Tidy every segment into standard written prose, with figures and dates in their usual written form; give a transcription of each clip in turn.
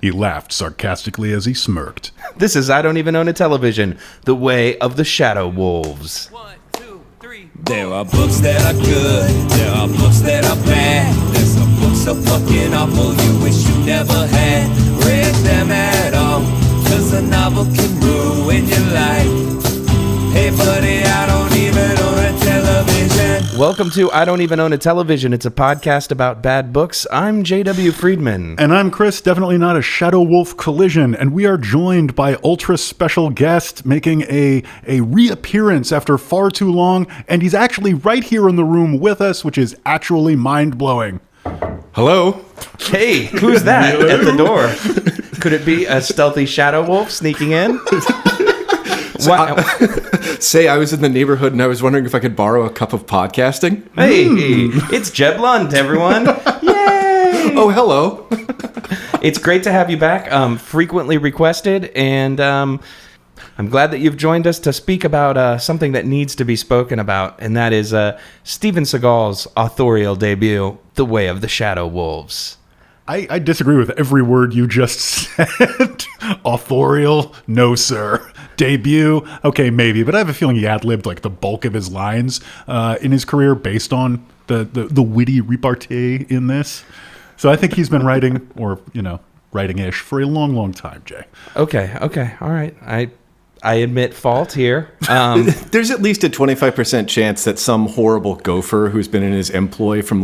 He laughed sarcastically as he smirked. This is I Don't Even Own a Television, the way of the Shadow Wolves. 1, 2, 3. There are books that are good, there are books that are bad. There's some books so fucking awful you wish you never had read them at all. 'Cause a novel can ruin your life. Hey buddy, I don't even own a television. Welcome to I Don't Even Own a Television. It's a podcast about bad books. I'm J.W. Friedman. And I'm Chris, definitely not a Shadow Wolf collision, and we are joined by ultra special guest making a reappearance after far too long, and he's actually right here in the room with us, which is actually mind-blowing. Hello? Hey, who's that at the door? Could it be a stealthy Shadow Wolf sneaking in? Wow. I was in the neighborhood and I was wondering if I could borrow a cup of podcasting. Hey, it's Jeb Lund, everyone. Yay! Oh, hello. It's great to have you back. Frequently requested, and I'm glad that you've joined us to speak about something that needs to be spoken about, and that is Steven Segal's authorial debut, The Way of the Shadow Wolves. I disagree with every word you just said. Authorial? No, sir. Debut? Okay, maybe. But I have a feeling he ad-libbed like the bulk of his lines in his career based on the witty repartee in this. So I think he's been writing, or, writing-ish for a long, long time, Jay. Okay, all right. I admit fault here. There's at least a 25% chance that some horrible gopher who's been in his employ from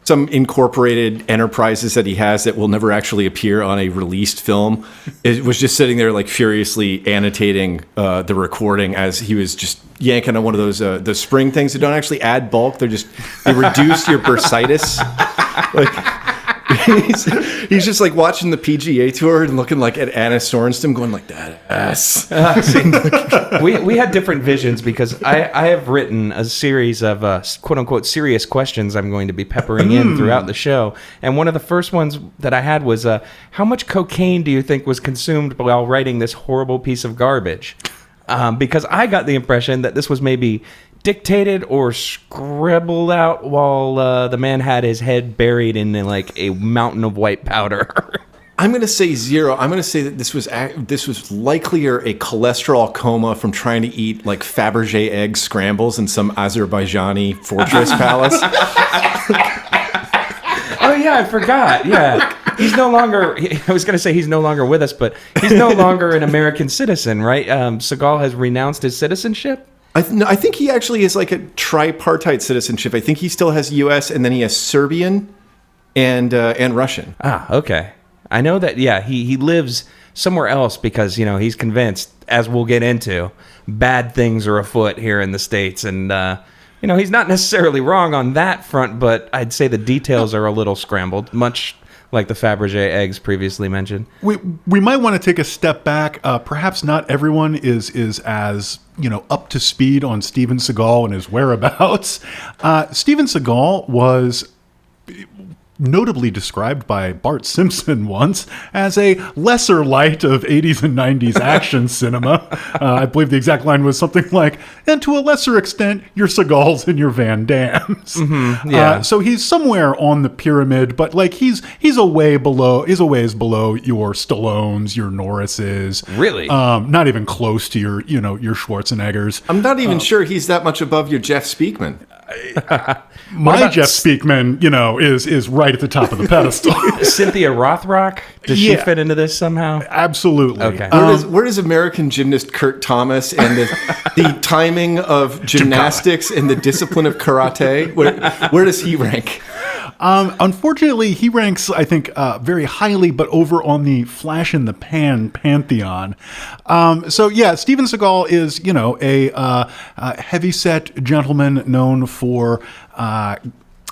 some incorporated enterprises that he has that will never actually appear on a released film, it was just sitting there like furiously annotating the recording as he was just yanking on one of those the spring things that don't actually add bulk. They reduce your bursitis. He's just like watching the PGA Tour and looking like at Anna Sorenstam going like that ass. We had different visions because I have written a series of quote unquote serious questions I'm going to be peppering in throughout the show. And one of the first ones that I had was how much cocaine do you think was consumed while writing this horrible piece of garbage? Because I got the impression that this was maybe dictated or scribbled out while the man had his head buried in like a mountain of white powder. I'm going to say zero. I'm going to say that this was likelier a cholesterol coma from trying to eat like Fabergé egg scrambles in some Azerbaijani fortress palace. Oh yeah, I forgot. Yeah. He's no longer, I was going to say he's no longer with us, but he's no longer an American citizen, right? Segal has renounced his citizenship? I think he actually is like a tripartite citizenship. I think he still has U.S. and then he has Serbian and Russian. Ah, okay. I know that, yeah, he lives somewhere else because, he's convinced, as we'll get into, bad things are afoot here in the States. And, he's not necessarily wrong on that front, but I'd say the details are a little scrambled, much like the Fabergé eggs previously mentioned. We might want to take a step back. Perhaps not everyone is as up to speed on Steven Segal and his whereabouts. Steven Segal was notably described by Bart Simpson once as a lesser light of 80s and 90s action cinema. I believe the exact line was something like, and to a lesser extent, your Segals and your Van Dams. Mm-hmm, yeah. So he's somewhere on the pyramid, but like he's a ways below your Stallones, your Norrises. Really? Not even close to your Schwarzeneggers. I'm not even sure he's that much above your Jeff Speakman. My Jeff Speakman, is right at the top of the pedestal. Cynthia Rothrock? Does she fit into this somehow? Absolutely. Okay. Where does American gymnast Kurt Thomas and the timing of gymnastics and the discipline of karate, where does he rank? Unfortunately, he ranks, I think, very highly, but over on the flash in the pan pantheon. Steven Segal is, a heavyset gentleman known for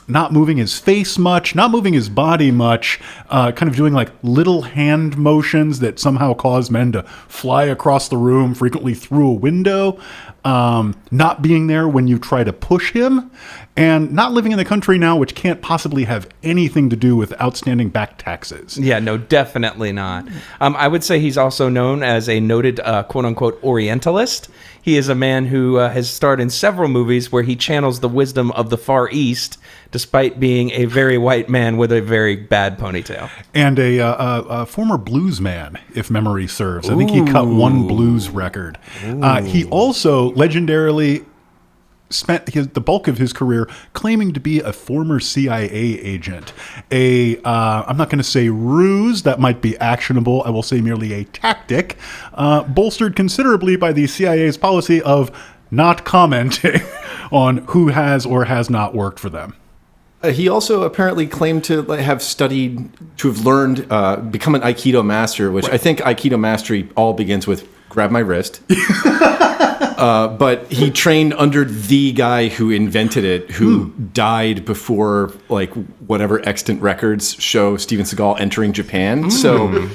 not moving his face much, not moving his body much, kind of doing like little hand motions that somehow cause men to fly across the room, frequently through a window. not being there when you try to push him, and not living in the country now, which can't possibly have anything to do with outstanding back taxes. Yeah, no, definitely not. I would say he's also known as a noted quote-unquote Orientalist. He is a man who has starred in several movies where he channels the wisdom of the Far East, despite being a very white man with a very bad ponytail. And a former blues man, if memory serves. I think he cut one blues record. He also legendarily spent the bulk of his career claiming to be a former CIA agent. I'm not going to say ruse, that might be actionable. I will say merely a tactic, bolstered considerably by the CIA's policy of not commenting on who has or has not worked for them. He also apparently claimed to have learned, become an Aikido master, which I think Aikido mastery all begins with grab my wrist. But he trained under the guy who invented it, who died before, like, whatever extant records show Steven Seagal entering Japan. So,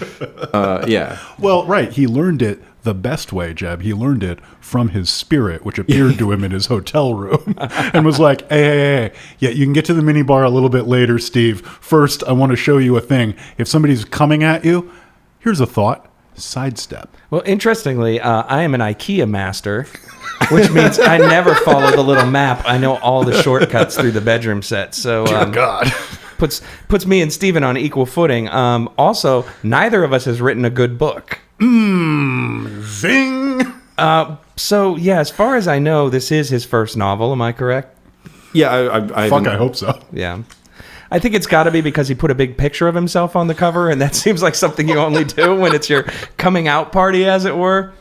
yeah. Well, right. He learned it the best way, Jeb. He learned it from his spirit, which appeared to him in his hotel room and was like, hey. Yeah, you can get to the minibar a little bit later, Steve. First, I want to show you a thing. If somebody's coming at you, here's a thought. Sidestep. Well, interestingly, I am an IKEA master, which means I never follow the little map. I know all the shortcuts through the bedroom set. So, God. Puts me and Steven on equal footing. Also, neither of us has written a good book. Zing. So, yeah, as far as I know, this is his first novel. Am I correct? Yeah, I hope so. Yeah. I think it's got to be because he put a big picture of himself on the cover, and that seems like something you only do when it's your coming out party, as it were.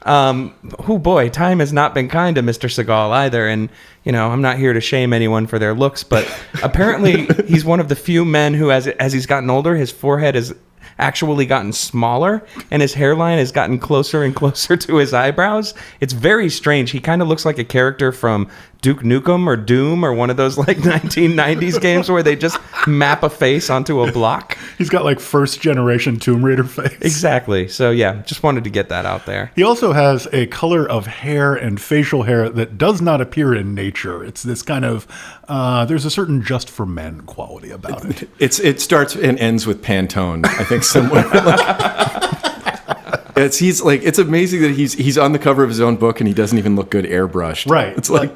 Oh boy, time has not been kind to Mr. Segal either, and I'm not here to shame anyone for their looks, but apparently he's one of the few men who, as he's gotten older, his forehead has actually gotten smaller, and his hairline has gotten closer and closer to his eyebrows. It's very strange. He kind of looks like a character from Duke Nukem or Doom or one of those like 1990s games where they just map a face onto a block. He's got like first generation Tomb Raider face. Exactly. So yeah, just wanted to get that out there. He also has a color of hair and facial hair that does not appear in nature. It's this kind of, there's a certain just for men quality about it. It starts and ends with Pantone, I think, somewhere. It's amazing that he's on the cover of his own book and he doesn't even look good airbrushed. Right. It's like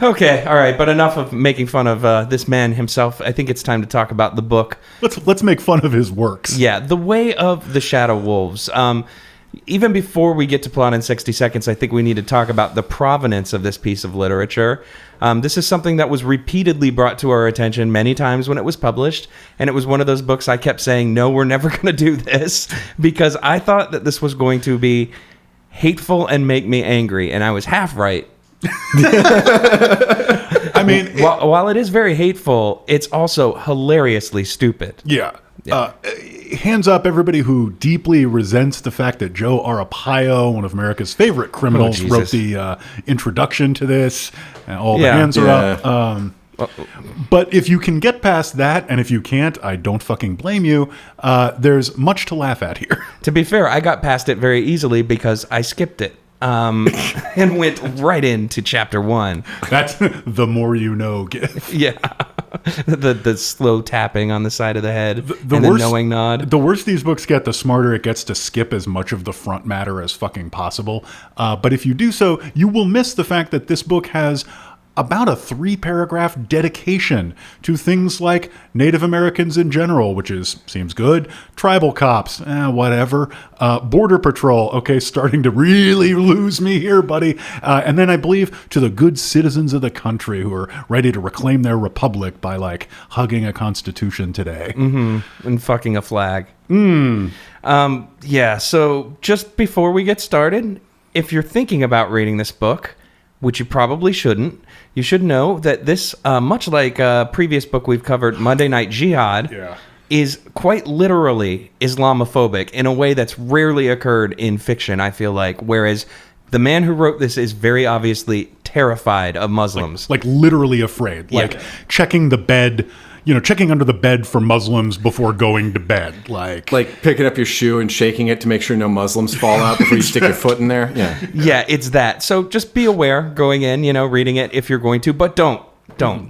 Okay, all right, but enough of making fun of this man himself. I think it's time to talk about the book. Let's make fun of his works. Yeah, The Way of the Shadow Wolves. Even before we get to plot in 60 seconds, I think we need to talk about the provenance of this piece of literature. This is something that was repeatedly brought to our attention many times when it was published, and it was one of those books I kept saying, no, we're never going to do this, because I thought that this was going to be hateful and make me angry, and I was half right. I mean, while it is very hateful, it's also hilariously stupid. Yeah. Hands up, everybody who deeply resents the fact that Joe Arpaio, one of America's favorite criminals, wrote the introduction to this. And all the hands are up. But if you can get past that, and if you can't, I don't fucking blame you. There's much to laugh at here. To be fair, I got past it very easily because I skipped it. And went right into chapter 1. That's the more you know gif. Yeah. the slow tapping on the side of the head and the knowing nod. The worse these books get, the smarter it gets to skip as much of the front matter as fucking possible. But if you do so, you will miss the fact that this book has about a 3-paragraph dedication to things like Native Americans in general, which seems good. Tribal cops, whatever. Border Patrol, okay, starting to really lose me here, buddy. And then I believe to the good citizens of the country who are ready to reclaim their republic by like hugging a constitution today. Mm-hmm. And fucking a flag. Yeah, so just before we get started, if you're thinking about reading this book, which you probably shouldn't, you should know that this, much like a previous book we've covered, Monday Night Jihad, is quite literally Islamophobic in a way that's rarely occurred in fiction, I feel like, whereas the man who wrote this is very obviously terrified of Muslims. Like literally afraid. Yeah. Like checking the bed checking under the bed for Muslims before going to bed. Like picking up your shoe and shaking it to make sure no Muslims fall out before you stick your foot in there. Yeah. Yeah, it's that. So just be aware going in, reading it if you're going to, but don't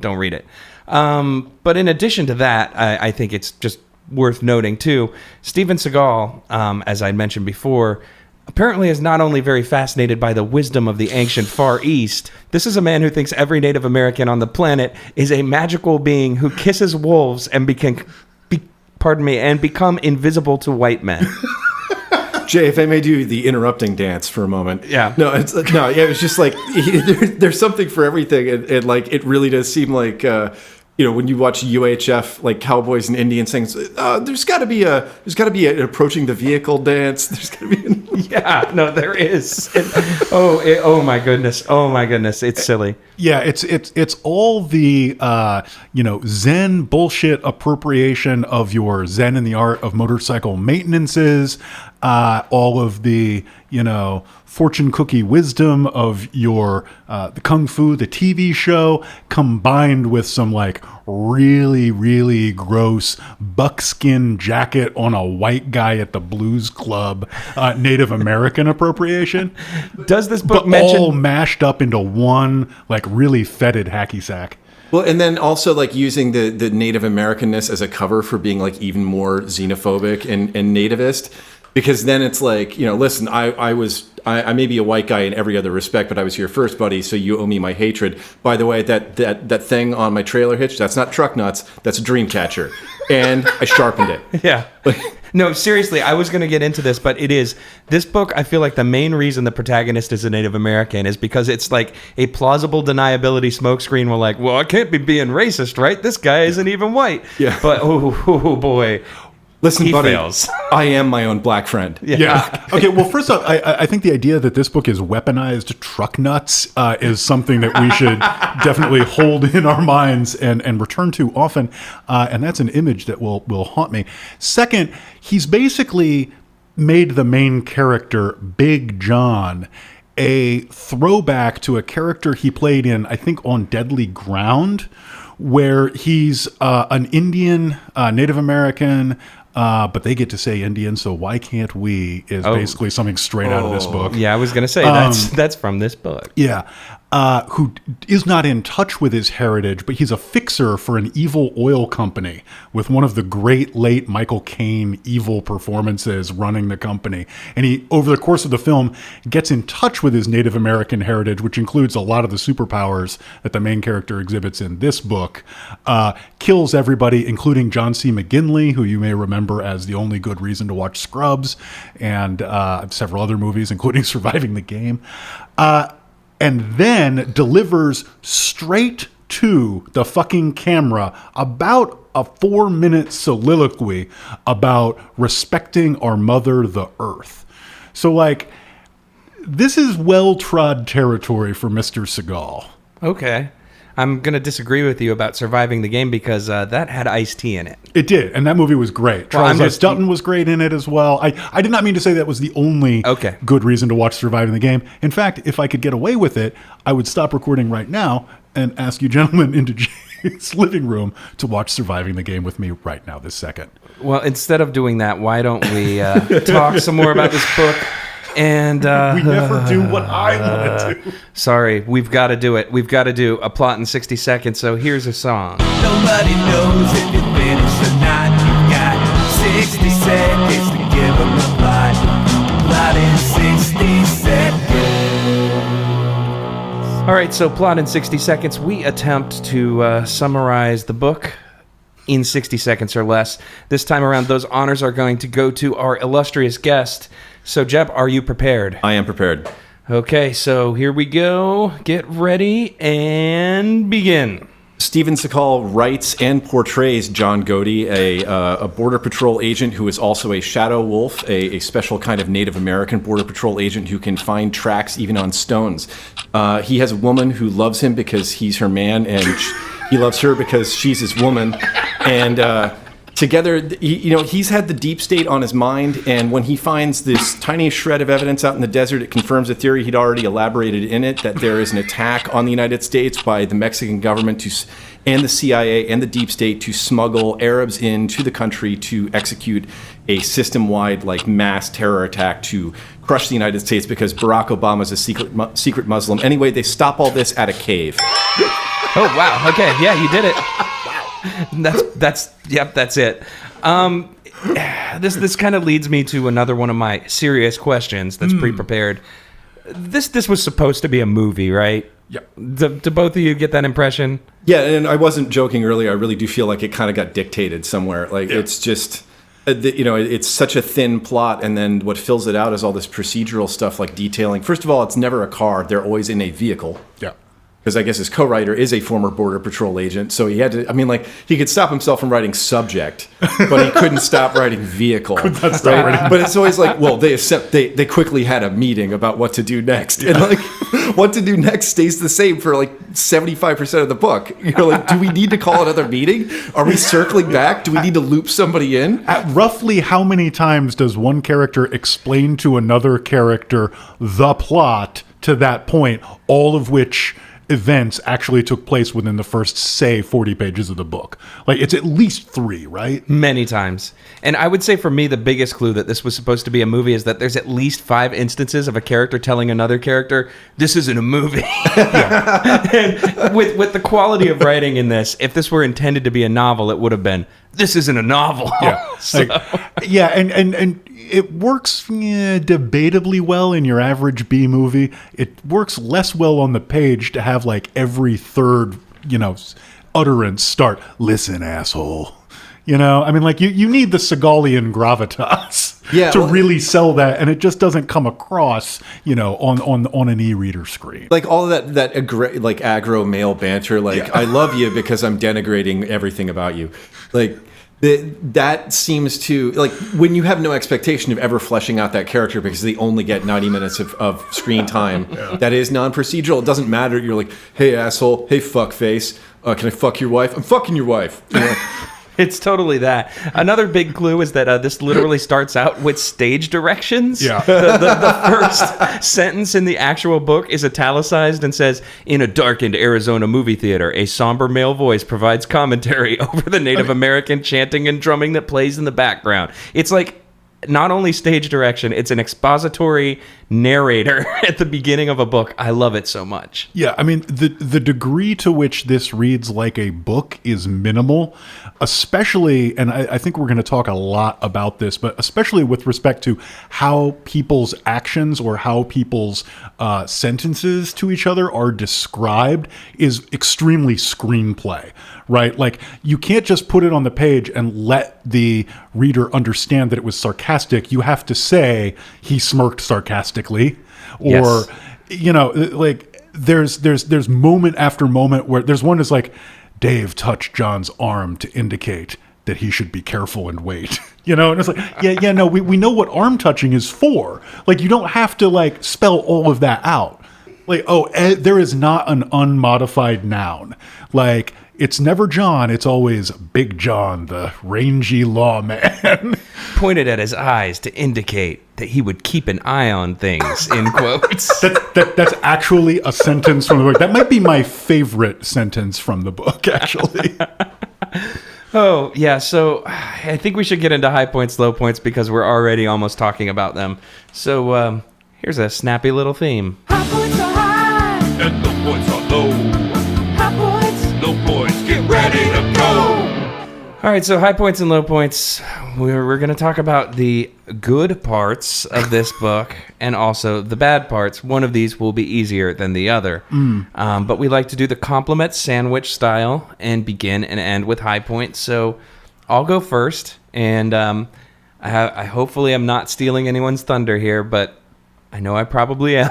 read it. But in addition to that, I think it's just worth noting too, Steven Segal, as I mentioned before, apparently is not only very fascinated by the wisdom of the ancient Far East. This is a man who thinks every Native American on the planet is a magical being who kisses wolves and become invisible to white men. Jay, if I may do the interrupting dance for a moment. Yeah. It was just like there's something for everything, and like it really does seem like when you watch UHF, like cowboys and Indians things, there's got to be an approaching the vehicle dance. There's got to be. Yeah, no, there is. Oh my goodness, it's silly. Yeah, it's all the Zen bullshit appropriation of your Zen in the art of motorcycle maintenances, all of the fortune cookie wisdom of your the Kung Fu, the TV show, combined with some like really, really gross buckskin jacket on a white guy at the blues club, Native American appropriation. Does this book all mashed up into one like really fetid hacky sack? Well, and then also like using the Native Americanness as a cover for being like even more xenophobic and nativist. Because then it's like, listen, I may be a white guy in every other respect, but I was here first, buddy, so you owe me my hatred. By the way, that thing on my trailer hitch, that's not truck nuts, that's a dream catcher. And I sharpened it. Yeah. No, seriously, I was going to get into this, but it is. This book, I feel like the main reason the protagonist is a Native American is because it's like a plausible deniability smokescreen. We're like, well, I can't be being racist, right? This guy isn't even white. Yeah. But, oh boy. Listen, he buddy, fails. I am my own black friend. Yeah. Okay, well, first off, I think the idea that this book is weaponized truck nuts is something that we should definitely hold in our minds and return to often. And that's an image that will haunt me. Second, he's basically made the main character, Big John, a throwback to a character he played in, I think, On Deadly Ground, where he's an Indian, Native American, but they get to say Indian, so why can't we? Is basically something straight out of this book. Yeah, I was going to say that's from this book. Yeah. Who is not in touch with his heritage, but he's a fixer for an evil oil company with one of the great late Michael Caine evil performances running the company. And he, over the course of the film, gets in touch with his Native American heritage, which includes a lot of the superpowers that the main character exhibits in this book, kills everybody, including John C. McGinley, who you may remember as the only good reason to watch Scrubs, and several other movies, including Surviving the Game. And then delivers straight to the fucking camera about a 4-minute soliloquy about respecting our mother, the earth. So, like, this is well-trod territory for Mr. Segal. Okay. I'm going to disagree with you about Surviving the Game because that had Ice-T in it. It did, and that movie was great. Charles S. Dutton was great in it as well. I did not mean to say that was the only good reason to watch Surviving the Game. In fact, if I could get away with it, I would stop recording right now and ask you gentlemen into Jay's living room to watch Surviving the Game with me right now, this second. Well, instead of doing that, why don't we talk some more about this book? And we never do what I want to do. Sorry, we've got to do it. We've got to do a plot in 60 seconds. So here's a song. Nobody knows if you're finished or not. You've got 60 seconds to give them a plot. Plot in 60 seconds. All right, so plot in 60 seconds. We attempt to summarize the book in 60 seconds or less. This time around, those honors are going to go to our illustrious guest. So, Jeb, are you prepared? I am prepared. Okay, so here we go. Get ready and begin. Steven Segal writes and portrays John Godey, a Border Patrol agent who is also a shadow wolf, a special kind of Native American Border Patrol agent who can find tracks even on stones. He has a woman who loves him because he's her man, and he loves her because she's his woman. And together, he's had the deep state on his mind, and when he finds this tiny shred of evidence out in the desert, it confirms a theory he'd already elaborated in it, that there is an attack on the United States by the Mexican government and the CIA and the deep state to smuggle Arabs into the country to execute a system-wide like mass terror attack to crush the United States because Barack Obama is a secret Muslim. Anyway, they stop all this at a cave. Oh wow! Okay, yeah, you did it. Wow. That's it. This kind of leads me to another one of my serious questions that's pre-prepared. This was supposed to be a movie, right? Yeah. Do both of you get that impression? Yeah, and I wasn't joking earlier. I really do feel like it kind of got dictated somewhere. Like it's just, it's such a thin plot, and then what fills it out is all this procedural stuff like detailing. First of all, it's never a car. They're always in a vehicle. Yeah. Because I guess his co-writer is a former Border Patrol agent, so he had to. I mean, like he could stop himself from writing subject, but he couldn't stop writing vehicle. But it's always like, well, they quickly had a meeting about what to do next, and like what to do next stays the same for like 75% of the book. You're like, do we need to call another meeting? Are we circling back? Do we need to loop somebody in? At roughly how many times does one character explain to another character the plot to that point, all of which events actually took place within the first, say, 40 pages of the book? Like, it's at least 3, right? Many times. And I would say for me, the biggest clue that this was supposed to be a movie is that there's at least 5 instances of a character telling another character, this isn't a movie. And with the quality of writing in this, if this were intended to be a novel, it would have been, this isn't a novel. Yeah. So. And it works debatably well in your average B movie. It works less well on the page to have like every third, utterance start, listen, asshole. I mean, like you need the Segalian gravitas to really sell that, and it just doesn't come across, on an e-reader screen. Like all of that aggro male banter, like I love you because I'm denigrating everything about you, like. That seems to, like, when you have no expectation of ever fleshing out that character because they only get 90 minutes of screen time, that is non-procedural. It doesn't matter. You're like, hey, asshole. Hey, fuckface. Can I fuck your wife? I'm fucking your wife. It's totally that. Another big clue is that this literally starts out with stage directions. Yeah. The first sentence in the actual book is italicized and says, in a darkened Arizona movie theater, a somber male voice provides commentary over the Native American chanting and drumming that plays in the background. It's like not only stage direction, it's an expository narrator at the beginning of a book. I love it so much. Yeah, I mean, the degree to which this reads like a book is minimal, especially, and I think we're going to talk a lot about this, but especially with respect to how people's actions or how people's sentences to each other are described is extremely screenplay, right? Like, you can't just put it on the page and let the reader understand that it was sarcastic. You have to say, he smirked sarcastically, or, yes. Like, there's moment after moment where there's one that's like, Dave touched John's arm to indicate that he should be careful and wait. And it's like, no, we know what arm touching is for. Like, you don't have to, like, spell all of that out. Like, there is not an unmodified noun. Like, it's never John, it's always Big John, the rangy lawman. Pointed at his eyes to indicate that he would keep an eye on things, in quotes. That's actually a sentence from the book. That might be my favorite sentence from the book, actually. Oh, yeah, so I think we should get into high points, low points, because we're already almost talking about them. So here's a snappy little theme. High points are high, and low points are low. High points, low points, get ready to go. All right, so high points and low points. We're going to talk about the good parts of this book and also the bad parts. One of these will be easier than the other. But we like to do the compliment sandwich style and begin and end with high points. So I'll go first, and I hopefully I'm not stealing anyone's thunder here, but I know I probably am.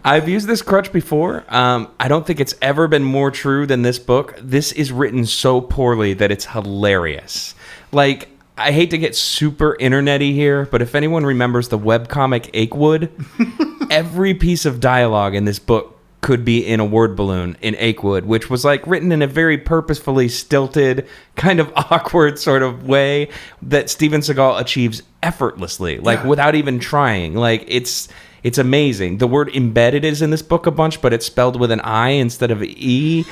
I've used this crutch before. I don't think it's ever been more true than this book. This is written so poorly that it's hilarious. Like, I hate to get super internet-y here, but if anyone remembers the webcomic Achewood, every piece of dialogue in this book could be in a word balloon in Achewood, which was like written in a very purposefully stilted, kind of awkward sort of way that Steven Segal achieves effortlessly, like without even trying. Like, it's It's amazing. The word embedded is in this book a bunch, but it's spelled with an I instead of E.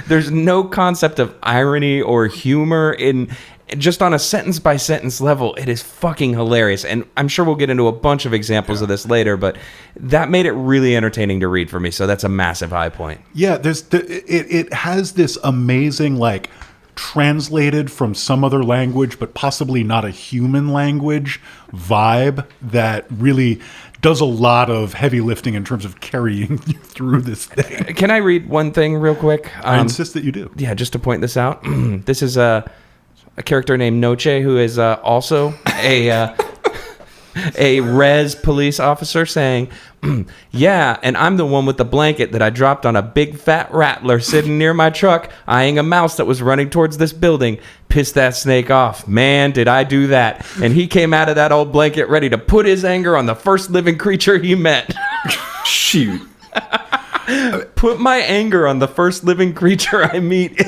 There's no concept of irony or humor in just on a sentence by sentence level. It is fucking hilarious. And I'm sure we'll get into a bunch of examples of this later, but that made it really entertaining to read for me. So that's a massive high point. Yeah, it has this amazing, like, translated from some other language, but possibly not a human language vibe that really does a lot of heavy lifting in terms of carrying you through this thing. Can I read one thing real quick? I insist that you do. Yeah, just to point this out. This is a character named Noche, who is also a res police officer, saying, yeah, and I'm the one with the blanket that I dropped on a big fat rattler sitting near my truck, eyeing a mouse that was running towards this building. Pissed that snake off. Man, did I do that. And he came out of that old blanket ready to put his anger on the first living creature he met. Shoot. Put my anger on the first living creature I meet.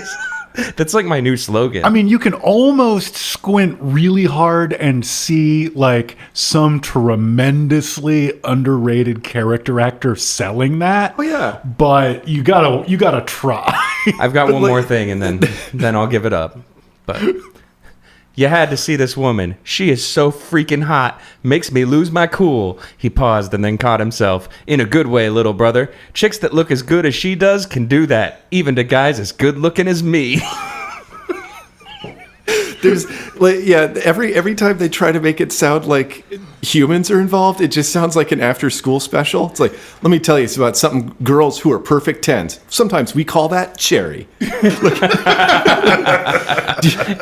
That's like my new slogan. I mean, you can almost squint really hard and see like some tremendously underrated character actor selling that. Oh yeah. But you gotta try. I've got one more thing and then I'll give it up. But you had to see this woman. She is so freaking hot. Makes me lose my cool. He paused and then caught himself. In a good way, little brother. Chicks that look as good as she does can do that. Even to guys as good looking as me. There's like, yeah, every time they try to make it sound like humans are involved, it just sounds like an after school special. It's like, let me tell you, it's about some girls who are perfect 10s. Sometimes we call that cherry. Do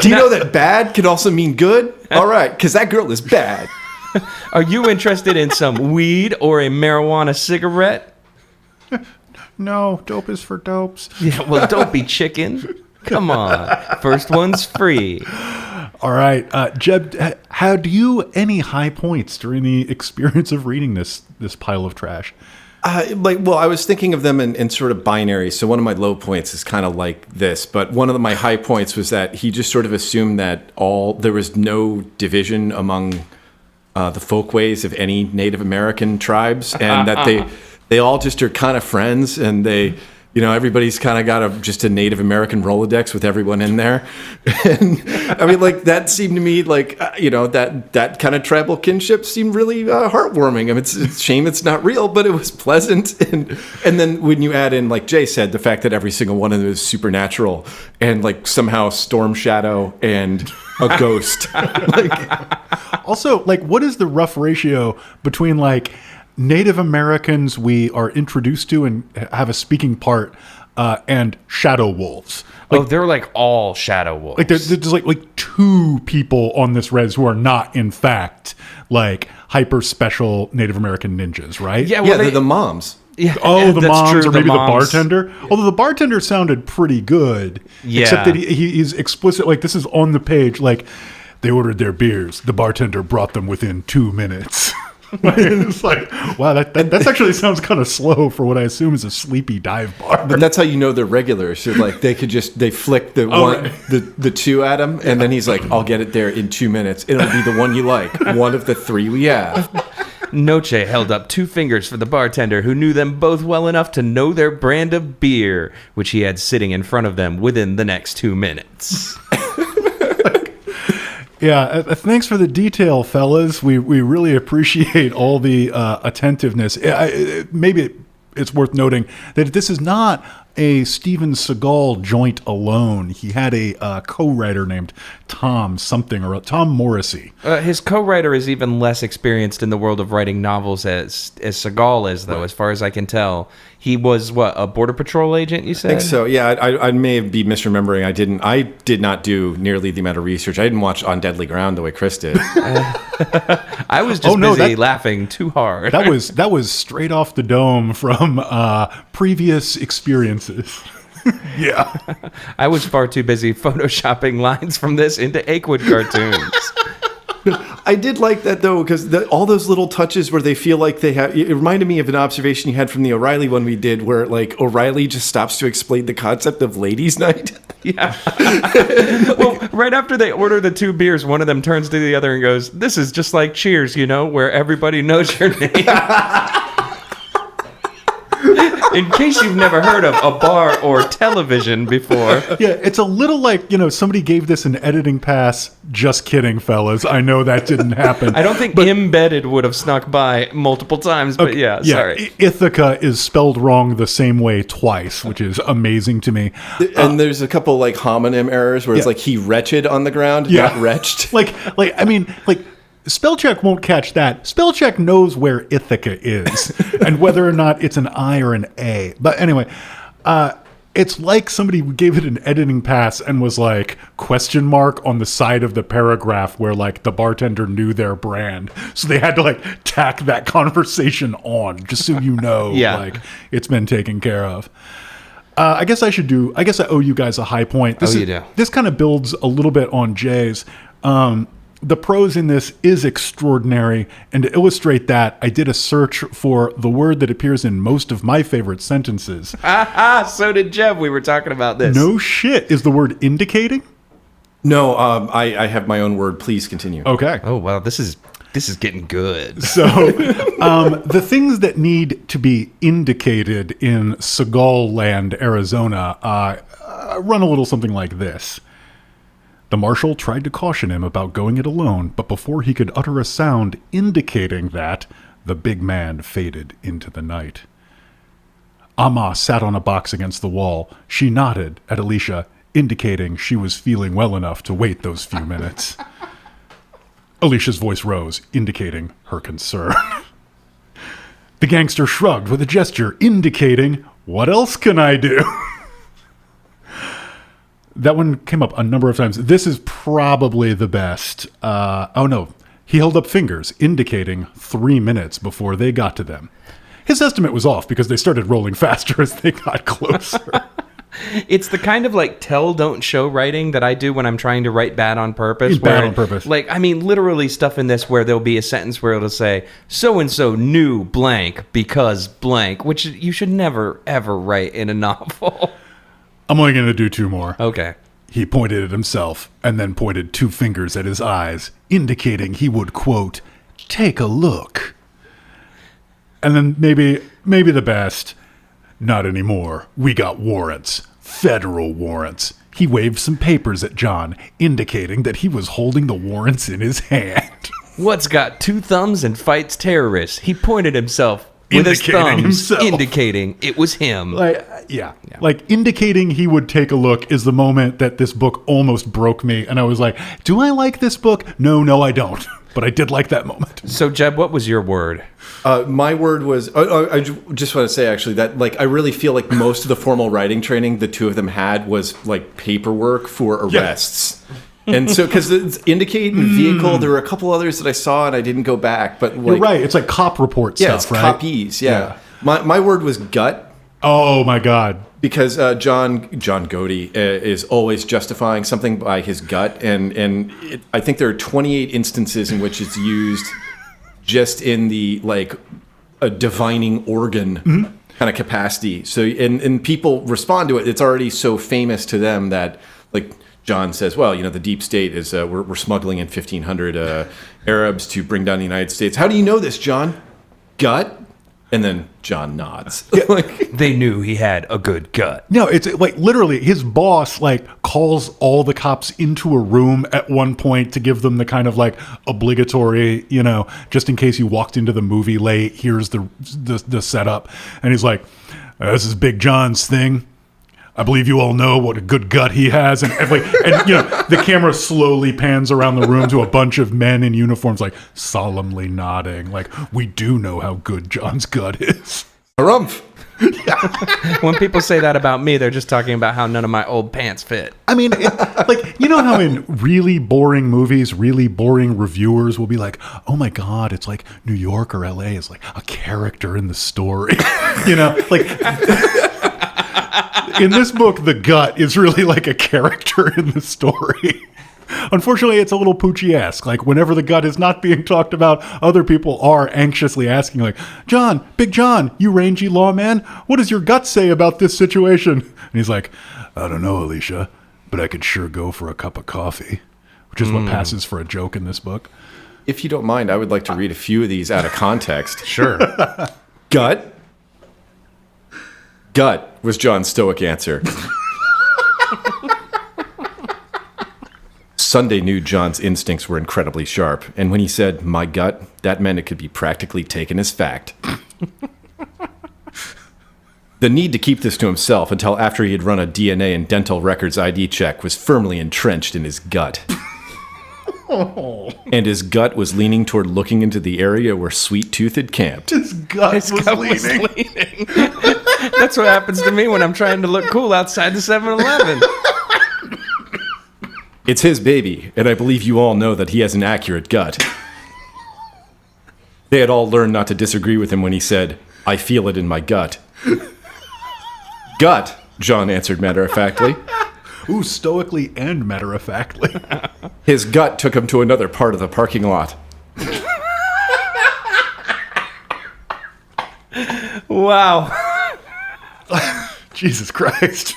you know that bad can also mean good? All right, because that girl is bad. Are you interested in some weed or a marijuana cigarette? No, dope is for dopes. Yeah, well, don't be chicken. Come on. First one's free. All right, Jeb, had you any high points during the experience of reading this pile of trash? I was thinking of them in sort of binary. So one of my low points is kind of like this, but one of my high points was that he just sort of assumed that there was no division among the folkways of any Native American tribes, and that they all just are kind of friends, and they. You know, everybody's kind of got just a Native American Rolodex with everyone in there. And I mean, like, that seemed to me like, that kind of tribal kinship seemed really heartwarming. I mean, it's a shame it's not real, but it was pleasant. And then when you add in, like Jay said, the fact that every single one of them is supernatural and like somehow Storm Shadow and a ghost. Also, like, what is the rough ratio between like Native Americans we are introduced to and have a speaking part, and shadow wolves? Like, they're like all shadow wolves. Like there's like two people on this res who are not, in fact, like hyper special Native American ninjas, right? Yeah, they're the moms. Yeah, Oh, the that's moms, true, or maybe the moms. bartender. Although the bartender sounded pretty good, Yeah. except that he's explicit. Like, this is on the page. Like, they ordered their beers. The bartender brought them within 2 minutes. It's like, wow, that actually sounds kind of slow for what I assume is a sleepy dive bar. But that's how you know they're regulars. So like they flick the the two at him, and then he's like, "I'll get it there in 2 minutes. It'll be the one you like. One of the three we have." Noche held up 2 fingers for the bartender, who knew them both well enough to know their brand of beer, which he had sitting in front of them within the next 2 minutes. Yeah, thanks for the detail, fellas. We really appreciate all the attentiveness. Maybe it's worth noting that this is not a Steven Segal joint alone. He had a co-writer named Tom Morrissey. His co-writer is even less experienced in the world of writing novels as Segal is, though, as far as I can tell. He was, a Border Patrol agent, you said? I think so, yeah. I may be misremembering. I did not do nearly the amount of research. I didn't watch On Deadly Ground the way Chris did. I was just busy laughing too hard. That was straight off the dome from previous experiences. Yeah. I was far too busy photoshopping lines from this into Akewood cartoons. I did like that though, because all those little touches where they feel like they have. It reminded me of an observation you had from the O'Reilly one we did, where like O'Reilly just stops to explain the concept of ladies' night. Yeah. Well, right after they order the 2 beers, one of them turns to the other and goes, "This is just like Cheers, where everybody knows your name." In case you've never heard of a bar or television before. Yeah, it's a little like, somebody gave this an editing pass. Just kidding, fellas. I know that didn't happen. I don't think Embedded would have snuck by multiple times, but sorry. Ithaca is spelled wrong the same way twice, which is amazing to me. And there's a couple like homonym errors where it's like he wretched on the ground, not retched. Spell check won't catch that. Spell check knows where Ithaca is and whether or not it's an I or an A. But anyway, it's like somebody gave it an editing pass and was like question mark on the side of the paragraph where like the bartender knew their brand. So they had to like tack that conversation on just so like it's been taken care of. I guess I owe you guys a high point. This kind of builds a little bit on Jay's. The prose in this is extraordinary, and to illustrate that, I did a search for the word that appears in most of my favorite sentences. So did Jeb. We were talking about this. No shit. Is the word indicating? No, I have my own word. Please continue. Okay. Oh, wow. This is getting good. So the things that need to be indicated in Segal Land, Arizona, run a little something like this. The marshal tried to caution him about going it alone, but before he could utter a sound indicating that, the big man faded into the night. Amma sat on a box against the wall. She nodded at Alicia, indicating she was feeling well enough to wait those few minutes. Alicia's voice rose, indicating her concern. The gangster shrugged with a gesture, indicating, "What else can I do?" That one came up a number of times. This is probably the best. He held up fingers, indicating 3 minutes before they got to them. His estimate was off because they started rolling faster as they got closer. It's the kind of like tell, don't show writing that I do when I'm trying to write bad on purpose. Bad on purpose. Like, I mean, literally stuff in this where there'll be a sentence where it'll say, so-and-so knew blank because blank, which you should never, ever write in a novel. I'm only going to do 2 more. Okay. He pointed at himself and then pointed 2 fingers at his eyes, indicating he would, quote, take a look. And then maybe the best, not anymore. We got warrants. Federal warrants. He waved some papers at John, indicating that he was holding the warrants in his hand. What's got 2 thumbs and fights terrorists? He pointed himself with his thumbs, indicating it was him. Like indicating he would take a look is the moment that this book almost broke me. And I was like, do I like this book? No, I don't. But I did like that moment. So, Jeb, what was your word? My word was, I just want to say, actually, that like I really feel like most of the formal writing training the 2 of them had was like paperwork for arrests. Yeah. And so, because it's indicate and vehicle, there were a couple others that I saw and I didn't go back. But like, you're right. It's like cop report stuff, it's right? Copies, yeah. My word was gut. Oh, my God. Because John Godey is always justifying something by his gut. And I think there are 28 instances in which it's used just in the, like, a divining organ kind of capacity. So, and people respond to it. It's already so famous to them that, like, John says, well, the deep state is, we're smuggling in 1,500 Arabs to bring down the United States. How do you know this, John? Gut? And then John nods. They knew he had a good gut. No, it's like literally his boss like calls all the cops into a room at one point to give them the kind of like obligatory, just in case you walked into the movie late, here's the setup. And he's like, this is Big John's thing. I believe you all know what a good gut he has. And the camera slowly pans around the room to a bunch of men in uniforms, like solemnly nodding. Like, we do know how good John's gut is. Harumph. When people say that about me, they're just talking about how none of my old pants fit. I mean, how in really boring movies, really boring reviewers will be like, oh my God, it's like New York or LA is like a character in the story. In this book, the gut is really like a character in the story. Unfortunately, it's a little Poochie-esque. Like, whenever the gut is not being talked about, other people are anxiously asking, like, John, Big John, you rangy lawman, what does your gut say about this situation? And he's like, I don't know, Alicia, but I could sure go for a cup of coffee, which is what passes for a joke in this book. If you don't mind, I would like to read a few of these out of context. Sure. Gut? Gut was John's stoic answer. Sunday knew John's instincts were incredibly sharp, and when he said, my gut, that meant it could be practically taken as fact. The need to keep this to himself until after he had run a DNA and dental records ID check was firmly entrenched in his gut. And his gut was leaning toward looking into the area where Sweet Tooth had camped. His gut was leaning. That's what happens to me when I'm trying to look cool outside the 7-Eleven. It's his baby, and I believe you all know that he has an accurate gut. They had all learned not to disagree with him when he said, I feel it in my gut. Gut, John answered matter-of-factly. Ooh, stoically and matter-of-factly. His gut took him to another part of the parking lot. Wow. Jesus Christ.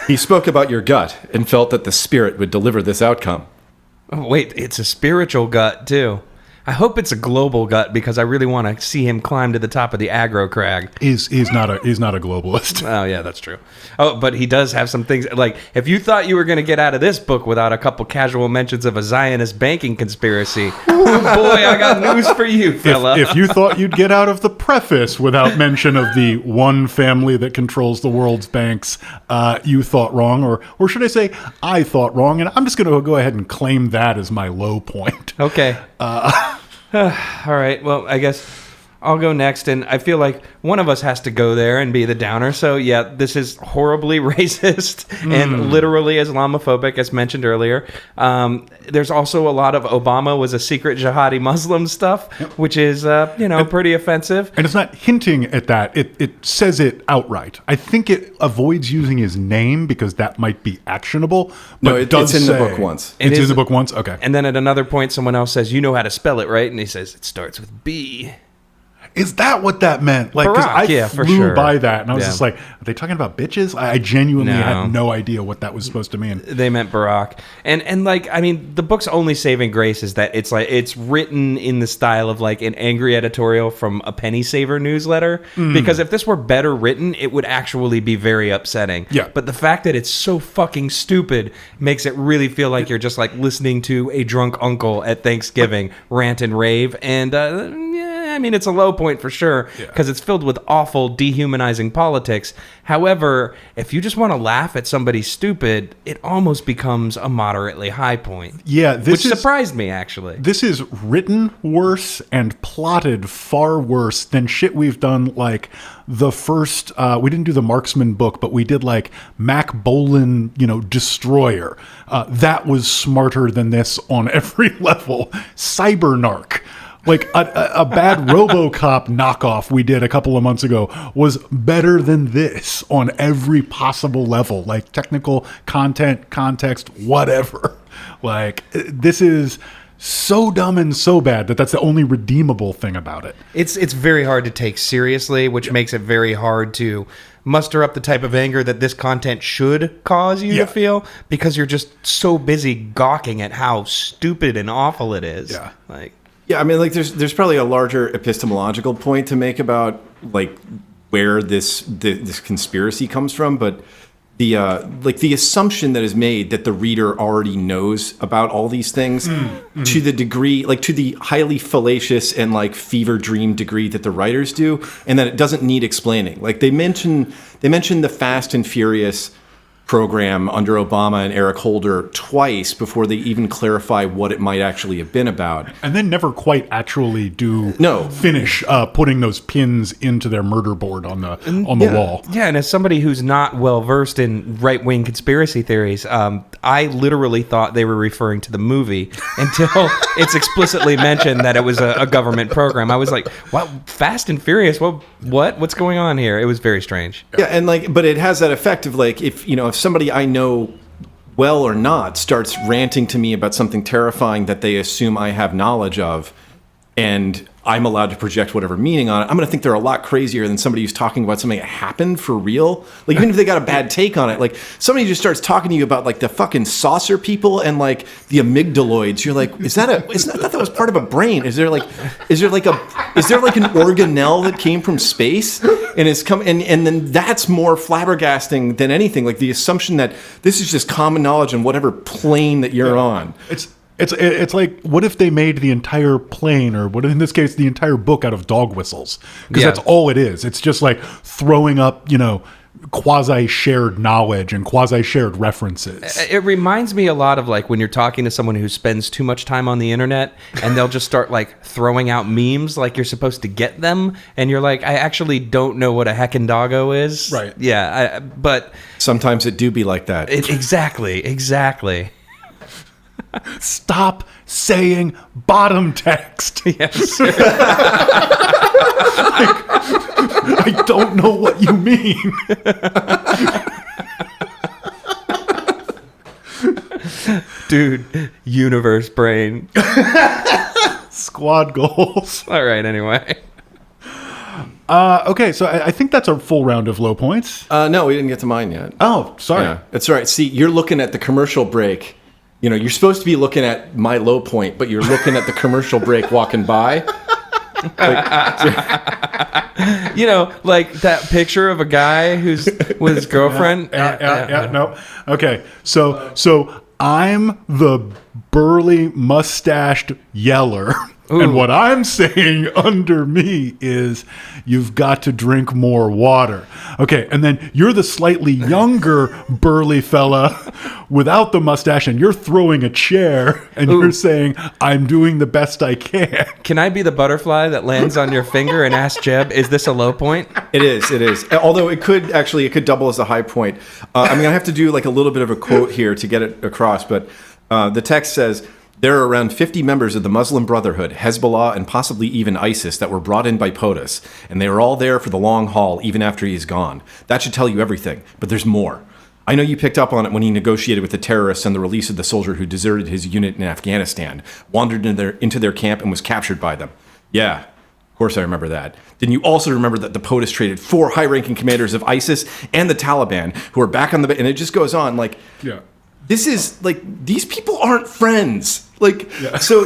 He spoke about your gut and felt that the spirit would deliver this outcome. Oh, wait, it's a spiritual gut, too. I hope it's a global gut because I really want to see him climb to the top of the aggro crag. He's not a globalist. Oh, yeah, that's true. Oh, but he does have some things. Like, if you thought you were going to get out of this book without a couple casual mentions of a Zionist banking conspiracy, boy, I got news for you, fella. If you thought you'd get out of the preface without mention of the one family that controls the world's banks, you thought wrong, or should I say, I thought wrong, and I'm just going to go ahead and claim that as my low point. Okay. All right. Well, I guess I'll go next, and I feel like one of us has to go there and be the downer. So, yeah, this is horribly racist and literally Islamophobic, as mentioned earlier. There's also a lot of Obama was a secret jihadi Muslim stuff, which is, pretty offensive. And it's not hinting at that. It says it outright. I think it avoids using his name because that might be actionable. But No, it's in the book once. It's in the book once? Okay. And then at another point, someone else says, you know how to spell it, right? And he says, it starts with B. Is that what that meant? Like, because I for flew sure. by that, and I was just like, "Are they talking about bitches?" I genuinely No. had no idea what that was supposed to mean. They meant Barack. And like, I mean, the book's only saving grace is that it's written in the style of like an angry editorial from a penny saver newsletter. Because if this were better written, it would actually be very upsetting. Yeah. But the fact that it's so fucking stupid makes it really feel like you're just like listening to a drunk uncle at Thanksgiving rant and rave. And I mean, it's a low point for sure because it's filled with awful, dehumanizing politics. However, if you just want to laugh at somebody stupid, it almost becomes a moderately high point. Yeah, which surprised me, actually. This is written worse and plotted far worse than shit we've done. Like the first, we didn't do the Marksman book, but we did like Mac Bolan, Destroyer. That was smarter than this on every level. Cybernark. Like a bad RoboCop knockoff we did a couple of months ago was better than this on every possible level, like technical, content, context, whatever. Like this is so dumb and so bad that's the only redeemable thing about it. It's very hard to take seriously, which makes it very hard to muster up the type of anger that this content should cause you to feel because you're just so busy gawking at how stupid and awful it is. Yeah. Yeah, I mean, like, there's probably a larger epistemological point to make about like where this conspiracy comes from, but the assumption that is made that the reader already knows about all these things to the degree, like to the highly fallacious and like fever dream degree that the writers do, and that it doesn't need explaining. Like they mention the Fast and Furious program under Obama and Eric Holder twice before they even clarify what it might actually have been about. And then never quite actually finish putting those pins into their murder board on the wall. Yeah, and as somebody who's not well versed in right-wing conspiracy theories, I literally thought they were referring to the movie until it's explicitly mentioned that it was a government program. I was like, "What? Fast and Furious? Well, what's going on here?" It was very strange. Yeah, and but it has that effect of like if somebody I know well or not, starts ranting to me about something terrifying that they assume I have knowledge of, and I'm allowed to project whatever meaning on it, I'm going to think they're a lot crazier than somebody who's talking about something that happened for real. Like, even if they got a bad take on it, like, somebody just starts talking to you about, like, the fucking saucer people and, like, the amygdaloids. You're like, I thought that was part of a brain. Is there, like, an organelle that came from space and it's come, and then that's more flabbergasting than anything. Like, the assumption that this is just common knowledge on whatever plane that you're on. It's like, what if they made the entire plane, or what in this case, the entire book out of dog whistles? Because that's all it is. It's just like throwing up, quasi-shared knowledge and quasi-shared references. It reminds me a lot of like when you're talking to someone who spends too much time on the internet and they'll just start like throwing out memes like you're supposed to get them. And you're like, I actually don't know what a heckin' doggo is. Right. Yeah. But Sometimes it do be like that. Exactly. Stop saying bottom text. Yes. I don't know what you mean. Dude, universe brain. Squad goals. All right, anyway. Okay, so I think that's a full round of low points. No, we didn't get to mine yet. Oh, sorry. Yeah, that's all right. See, you're looking at the commercial break. You're supposed to be looking at my low point, but you're looking at the commercial break walking by. Like that picture of a guy who's with his girlfriend. No. Okay, so I'm the burly mustached yeller. Ooh. And what I'm saying under me is you've got to drink more water. Okay, and then you're the slightly younger burly fella without the mustache, and you're throwing a chair, and you're saying, I'm doing the best I can. Can I be the butterfly that lands on your finger and ask Jeb, is this a low point? It is. Although it could double as a high point. I'm going to have to do like a little bit of a quote here to get it across, but the text says, there are around 50 members of the Muslim Brotherhood, Hezbollah, and possibly even ISIS that were brought in by POTUS, and they are all there for the long haul even after he is gone. That should tell you everything, but there's more. I know you picked up on it when he negotiated with the terrorists on the release of the soldier who deserted his unit in Afghanistan, wandered into their camp, and was captured by them. Yeah, of course I remember that. Didn't you also remember that the POTUS traded 4 high-ranking commanders of ISIS and the Taliban, who are back on the... And it just goes on, like... Yeah. This is, like, these people aren't friends. Like, so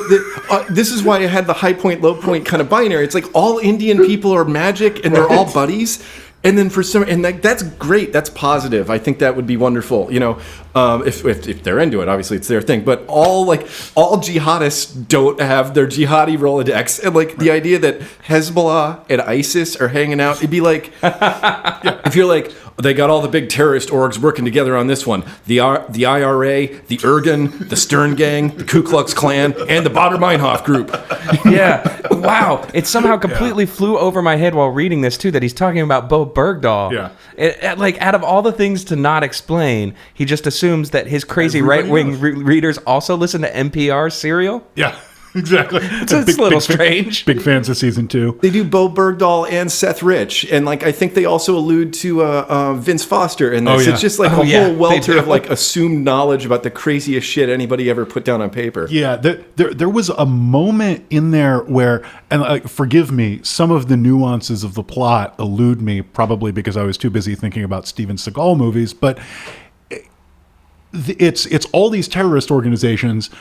this is why I had the high point, low point kind of binary. It's like all Indian people are magic and they're all buddies. And then and that's great. That's positive. I think that would be wonderful. If they're into it, obviously it's their thing. But all jihadists don't have their jihadi Rolodex. And like the idea that Hezbollah and ISIS are hanging out, it'd be like, if you're like, they got all the big terrorist orgs working together on this one. The IRA, the Ergen, the Stern Gang, the Ku Klux Klan, and the Baader Meinhof group. Yeah. Wow. It somehow completely flew over my head while reading this, too, that he's talking about Bo Bergdahl. Yeah. Like, out of all the things to not explain, he just assumes that his crazy right-wing readers also listen to NPR Serial? Yeah. Exactly. It's a little strange. Big fans of season 2. They do Bo Bergdahl and Seth Rich, and like I think they also allude to Vince Foster in this. It's just like a whole welter of like assumed knowledge about the craziest shit anybody ever put down on paper. Yeah, there was a moment in there where, and forgive me, some of the nuances of the plot elude me, probably because I was too busy thinking about Steven Segal movies, but it's all these terrorist organizations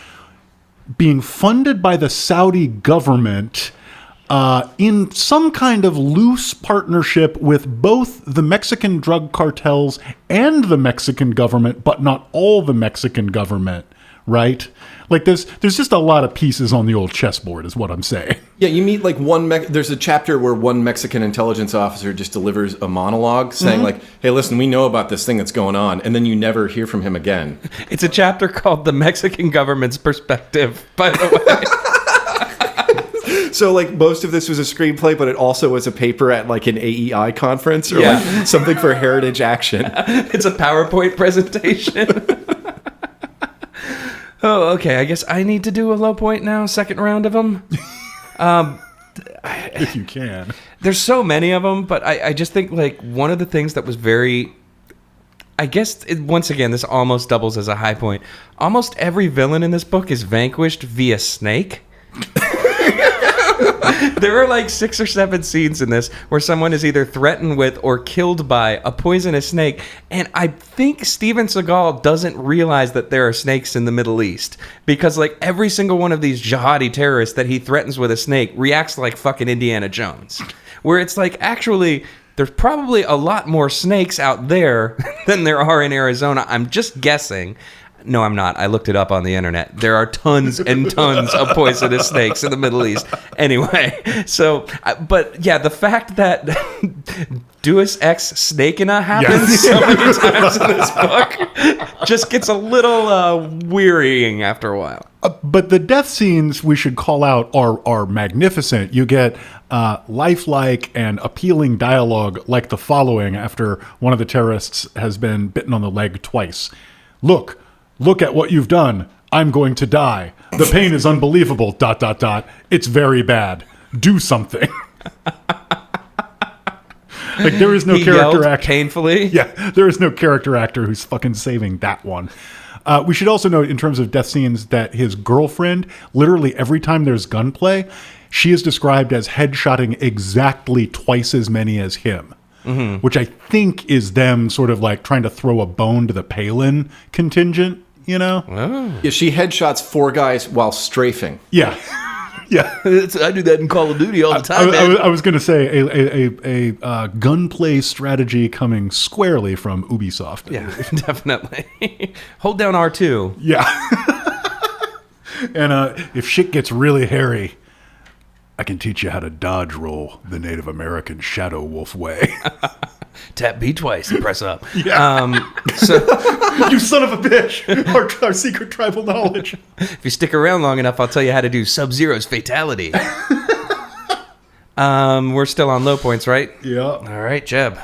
being funded by the Saudi government in some kind of loose partnership with both the Mexican drug cartels and the Mexican government, but not all the Mexican government, right? Like there's just a lot of pieces on the old chessboard is what I'm saying. Yeah, you meet like there's a chapter where one Mexican intelligence officer just delivers a monologue saying like, hey, listen, we know about this thing that's going on, and then you never hear from him again. It's a chapter called The Mexican Government's Perspective, by the way. So like most of this was a screenplay, but it also was a paper at like an AEI conference or like something for Heritage Action. It's a PowerPoint presentation. Oh, okay. I guess I need to do a low point now. Second round of them. If you can. There's so many of them, but I just think like one of the things that was very... I guess, once again, this almost doubles as a high point. Almost every villain in this book is vanquished via snake. There are like 6 or 7 scenes in this where someone is either threatened with or killed by a poisonous snake. And I think Steven Seagal doesn't realize that there are snakes in the Middle East. Because like every single one of these jihadi terrorists that he threatens with a snake reacts like fucking Indiana Jones. Where it's like, actually, there's probably a lot more snakes out there than there are in Arizona. I'm just guessing. No, I'm not. I looked it up on the internet. There are tons and tons of poisonous snakes in the Middle East. Anyway, so, but yeah, the fact that Deus Ex Snakeina happens so many times in this book just gets a little wearying after a while. But the death scenes we should call out are magnificent. You get lifelike and appealing dialogue like the following after one of the terrorists has been bitten on the leg twice. Look at what you've done. I'm going to die. The pain is unbelievable. ... It's very bad. Do something. Like there is no He character yelled actor. painfully. Yeah, there is no character actor who's fucking saving that one. We should also note in terms of death scenes that his girlfriend, literally every time there's gunplay, she is described as headshotting exactly twice as many as him. Mm-hmm. Which I think is them sort of like trying to throw a bone to the Palin contingent, you know? Oh. Yeah, she headshots 4 guys while strafing. Yeah. Yeah. I do that in Call of Duty all the time, man. I was going to say a gunplay strategy coming squarely from Ubisoft. Yeah, definitely. Hold down R2. Yeah. And if shit gets really hairy, I can teach you how to dodge roll the Native American shadow wolf way. Tap B twice and press up. Yeah. So You son of a bitch! Our secret tribal knowledge. if you stick around long enough, I'll tell you how to do Sub-Zero's fatality. We're still on low points, right? Yeah. All right, Jeb.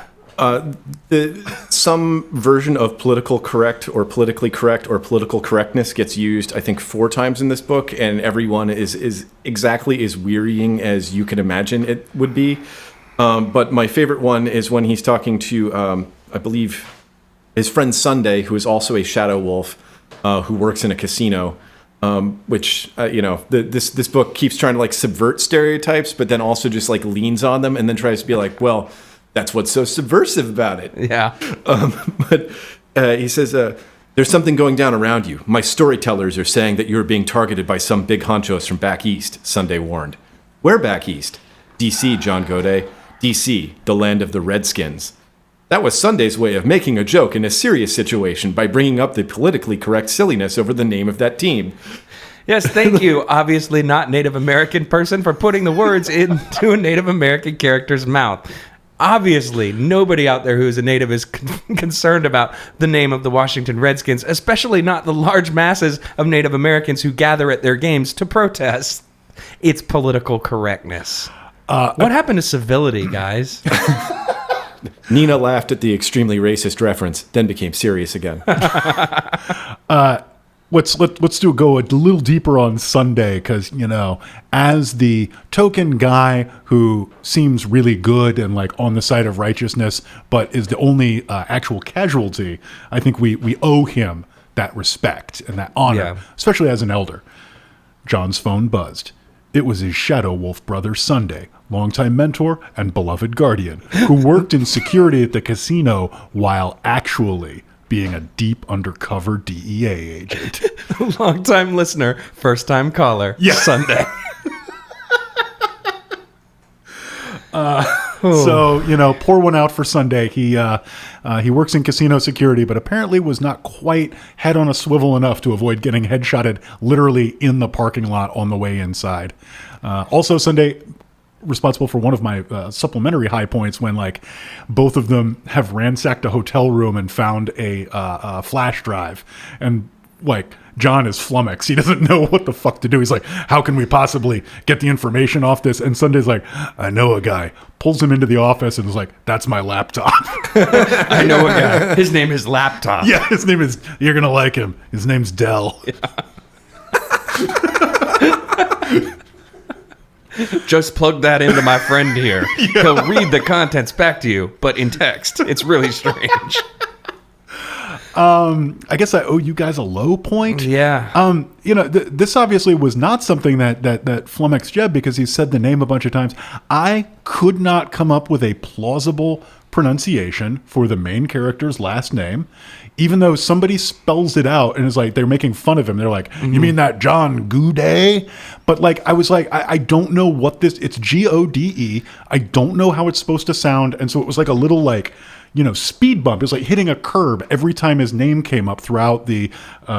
Some version of political correct or politically correct or political correctness gets used, I think, 4 times in this book, and everyone is exactly as wearying as you can imagine it would be. But my favorite one is when he's talking to, I believe, his friend Sunday, who is also a shadow wolf, who works in a casino. Which this book keeps trying to like subvert stereotypes, but then also just like leans on them and then tries to be like, well, that's what's so subversive about it. Yeah. But he says, there's something going down around you. My storytellers are saying that you're being targeted by some big honchos from back east, Sunday warned. Where back east? D.C., John Godet. D.C., the land of the Redskins. That was Sunday's way of making a joke in a serious situation by bringing up the politically correct silliness over the name of that team. Yes, thank you, obviously not Native American person, for putting the words into a Native American character's mouth. Obviously, nobody out there who is a native is concerned about the name of the Washington Redskins, especially not the large masses of Native Americans who gather at their games to protest. It's political correctness. What happened to civility, guys? Nina laughed at the extremely racist reference, then became serious again. Let's go a little deeper on Sunday, because as the token guy who seems really good and like on the side of righteousness, but is the only actual casualty, I think we owe him that respect and that honor, especially as an elder. John's phone buzzed. It was his shadow wolf brother Sunday, longtime mentor and beloved guardian, who worked in security at the casino while actually being a deep undercover DEA agent. Long-time listener, first-time caller, Sunday. So, pour one out for Sunday. He works in casino security, but apparently was not quite head on a swivel enough to avoid getting headshotted literally in the parking lot on the way inside. Also, Sunday responsible for one of my supplementary high points when like both of them have ransacked a hotel room and found a flash drive, and like John is flummoxed. He doesn't know what the fuck to do. He's like, how can we possibly get the information off this? And Sunday's like, I know a guy. Pulls him into the office and is like, that's my laptop. I know a guy. His name is Laptop. Yeah, his name is, you're going to like him. His name's Dell. Yeah. Just plug that into my friend here. He'll read the contents back to you, but in text. It's really strange. I guess I owe you guys a low point. Yeah. This obviously was not something that flummoxed Jeb because he said the name a bunch of times. I could not come up with a plausible pronunciation for the main character's last name, even though somebody spells it out and is like, they're making fun of him. They're like, you mean that John Goudet? But like, I was like, I don't know what this, it's Gode. I don't know how it's supposed to sound. And so it was like a little like, speed bump. It was like hitting a curb every time his name came up throughout the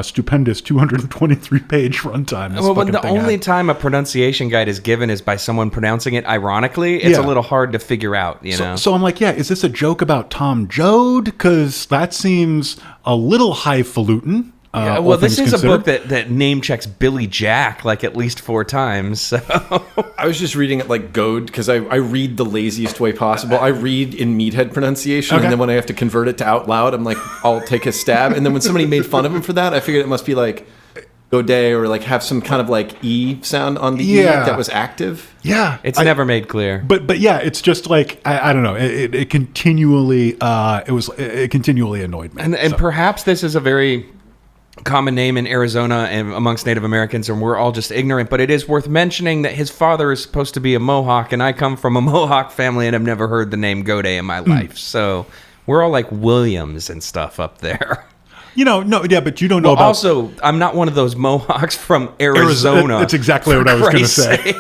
stupendous 223-page runtime. Well, when the only time a pronunciation guide is given is by someone pronouncing it ironically, it's a little hard to figure out, know? So I'm like, is this a joke about Tom Joad? Because that seems a little highfalutin. Well, this is a book that name checks Billy Jack like at least 4 times. So. I was just reading it like Goad because I read the laziest way possible. I read in meathead pronunciation, and then when I have to convert it to out loud, I'm like, I'll take a stab. And then when somebody made fun of him for that, I figured it must be like Godet or like have some kind of like E sound on the E that was active. Yeah. It's never made clear. But yeah, it's just like, I don't know. It continually, it continually annoyed me. And perhaps this is a very common name in Arizona and amongst Native Americans, and we're all just ignorant, but it is worth mentioning that his father is supposed to be a Mohawk, and I come from a Mohawk family and have never heard the name Godet in my life. So we're all like Williams and stuff up there. But you don't know about... Also, I'm not one of those Mohawks from Arizona. That's exactly what I was going to say.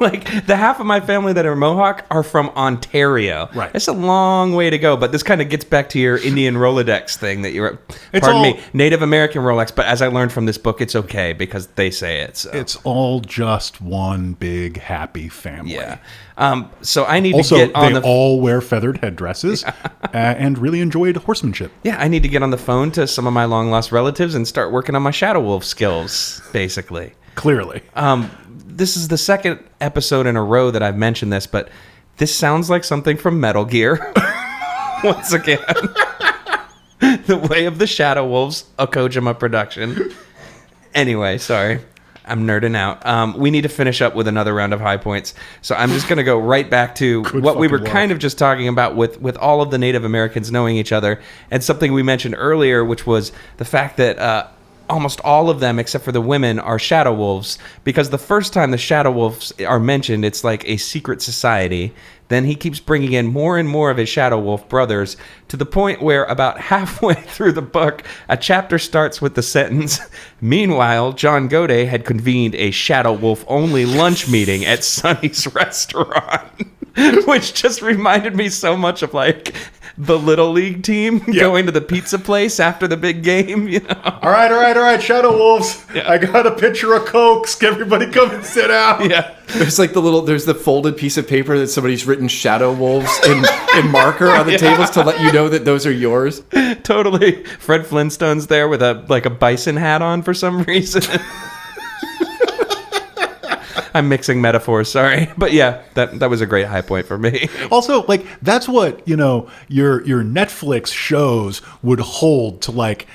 Like, the half of my family that are Mohawk are from Ontario. Right. It's a long way to go, but this kind of gets back to your Indian Rolodex thing that you're... Native American Rolex, but as I learned from this book, it's okay because they say it. So. It's all just one big happy family. Yeah. So I need to get on they all wear feathered headdresses and really enjoyed horsemanship. Yeah, I need to get on the phone to some of my long-lost relatives and start working on my Shadow Wolf skills, basically. Clearly. This is the second episode in a row that I've mentioned this, but this sounds like something from Metal Gear. Once again. The Way of the Shadow Wolves, a Kojima production. Anyway, sorry. I'm nerding out. We need to finish up with another round of high points. So I'm just going to go right back to what we were kind of just talking about with all of the Native Americans knowing each other, and something we mentioned earlier, which was the fact that almost all of them, except for the women, are shadow wolves, because the first time the shadow wolves are mentioned, it's like a secret society. Then he keeps bringing in more and more of his shadow wolf brothers, to the point where about halfway through the book, a chapter starts with the sentence, "Meanwhile, John Godet had convened a shadow wolf only lunch meeting at Sonny's restaurant," which just reminded me so much of like the Little League team going to the pizza place after the big game, All right, Shadow Wolves. Yeah. I got a pitcher of Cokes. Everybody come and sit down. Yeah. There's like there's the folded piece of paper that somebody's written Shadow Wolves in marker on the tables to let you know that those are yours. Totally. Fred Flintstone's there with a bison hat on for some reason. I'm mixing metaphors, sorry. But yeah, that was a great high point for me. Also, like, that's what, your Netflix shows would hold to, like,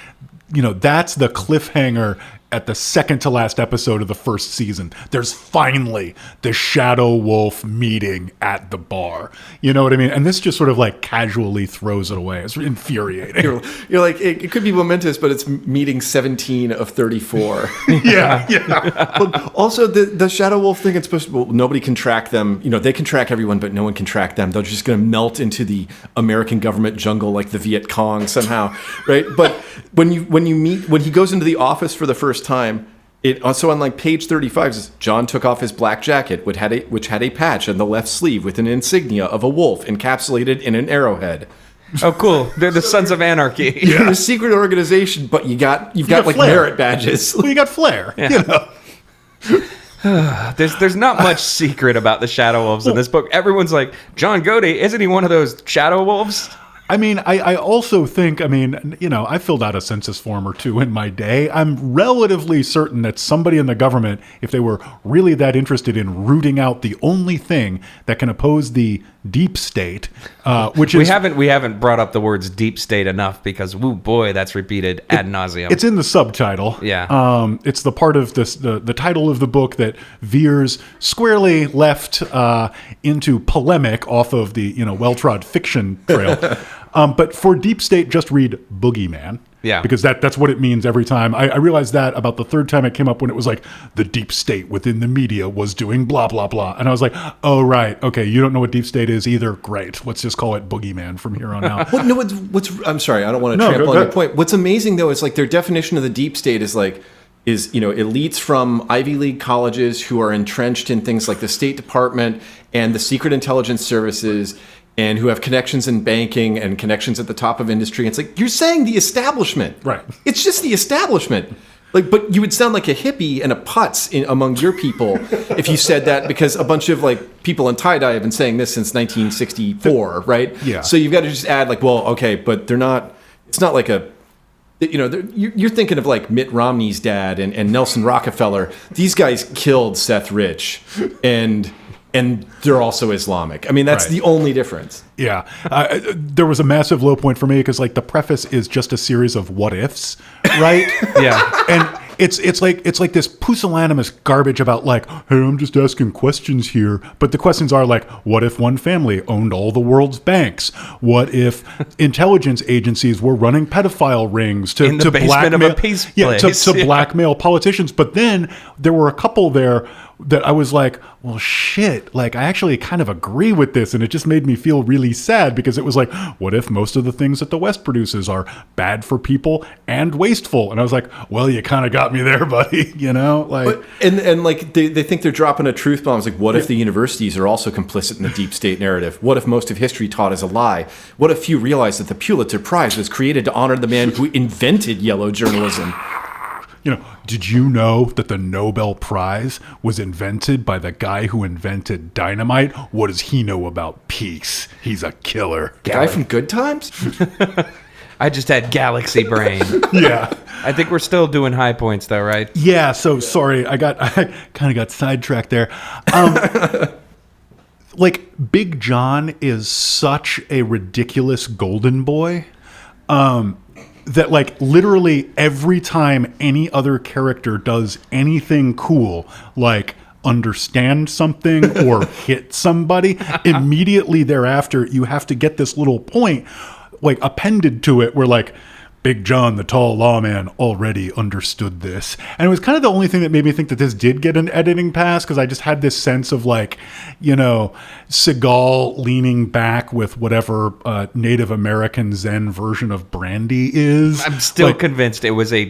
that's the cliffhanger at the second to last episode of the first season. There's finally the Shadow Wolf meeting at the bar. You know what I mean? And this just sort of like casually throws it away. It's infuriating. You're like, it could be momentous, but it's meeting 17 of 34. Yeah. But also the Shadow Wolf thing, it's supposed to, nobody can track them. They can track everyone, but no one can track them. They're just going to melt into the American government jungle like the Viet Cong somehow, right? But when he goes into the office for the first time, it also on like page 35 says John took off his black jacket, which had a patch on the left sleeve with an insignia of a wolf encapsulated in an arrowhead. Oh, cool! They're the Sons of Anarchy. You're a secret organization, but you've got like flair. merit badges. Well, you got flair. Yeah. There's not much secret about the Shadow Wolves in this book. Everyone's like, John Godet, isn't he one of those Shadow Wolves? I mean, I also think, I filled out a census form or two in my day. I'm relatively certain that somebody in the government, if they were really that interested in rooting out the only thing that can oppose the deep state, which we haven't brought up the words deep state enough because, woo boy, that's repeated ad nauseum. It's in the subtitle. Yeah. It's the part of this, the title of the book that veers squarely left into polemic off of the well-trod fiction trail. But for Deep State, just read Boogeyman. Yeah. Because that's what it means every time. I realized that about the third time it came up when it was like, the deep state within the media was doing blah, blah, blah. And I was like, oh, right. Okay, you don't know what deep state is either. Great. Let's just call it Boogeyman from here on out. Well, no, I'm sorry, I don't want to trample on your point. What's amazing, though, is like their definition of the deep state is elites from Ivy League colleges who are entrenched in things like the State Department and the Secret Intelligence Services and who have connections in banking and connections at the top of industry. It's like, you're saying the establishment. Right. It's just the establishment. Like, but you would sound like a hippie and a putz among your people if you said that, because a bunch of like people in tie-dye have been saying this since 1964, right? Yeah. So you've got to just add like, well, okay, but they're not, it's not like a, you're thinking of like Mitt Romney's dad and Nelson Rockefeller. These guys killed Seth Rich, and they're also Islamic. I mean, that's the only difference. Yeah. There was a massive low point for me because like the preface is just a series of what ifs, right? Yeah. And it's like this pusillanimous garbage about like, hey, I'm just asking questions here. But the questions are like, what if one family owned all the world's banks? What if intelligence agencies were running pedophile rings to In the basement blackmail, of a peace to blackmail politicians? But then there were a couple there that I was like, well, shit, like I actually kind of agree with this. And it just made me feel really sad because it was like, what if most of the things that the West produces are bad for people and wasteful? And I was like, well, you kind of got me there, buddy. You know, like, and like they think they're dropping a truth bomb. It's like, what if the universities are also complicit in the deep state narrative? What if most of history taught as a lie? What if few realize that the Pulitzer Prize was created to honor the man who invented yellow journalism? you know, did you know that the Nobel Prize was invented by the guy who invented dynamite? What does he know about peace? He's a killer. The guy from Good Times? I just had galaxy brain. Yeah. I think we're still doing high points though, right? Yeah, so sorry, I kind of got sidetracked there. Like, Big John is such a ridiculous golden boy that, like, literally every time any other character does anything cool, like understand something or hit somebody, immediately thereafter you have to get this little point, like, appended to it where, like, Big John, the tall lawman, already understood this. And it was kind of the only thing that made me think that this did get an editing pass, because I just had this sense of, like, you know, Segal leaning back with whatever Native American Zen version of brandy is. I'm still like, convinced it was a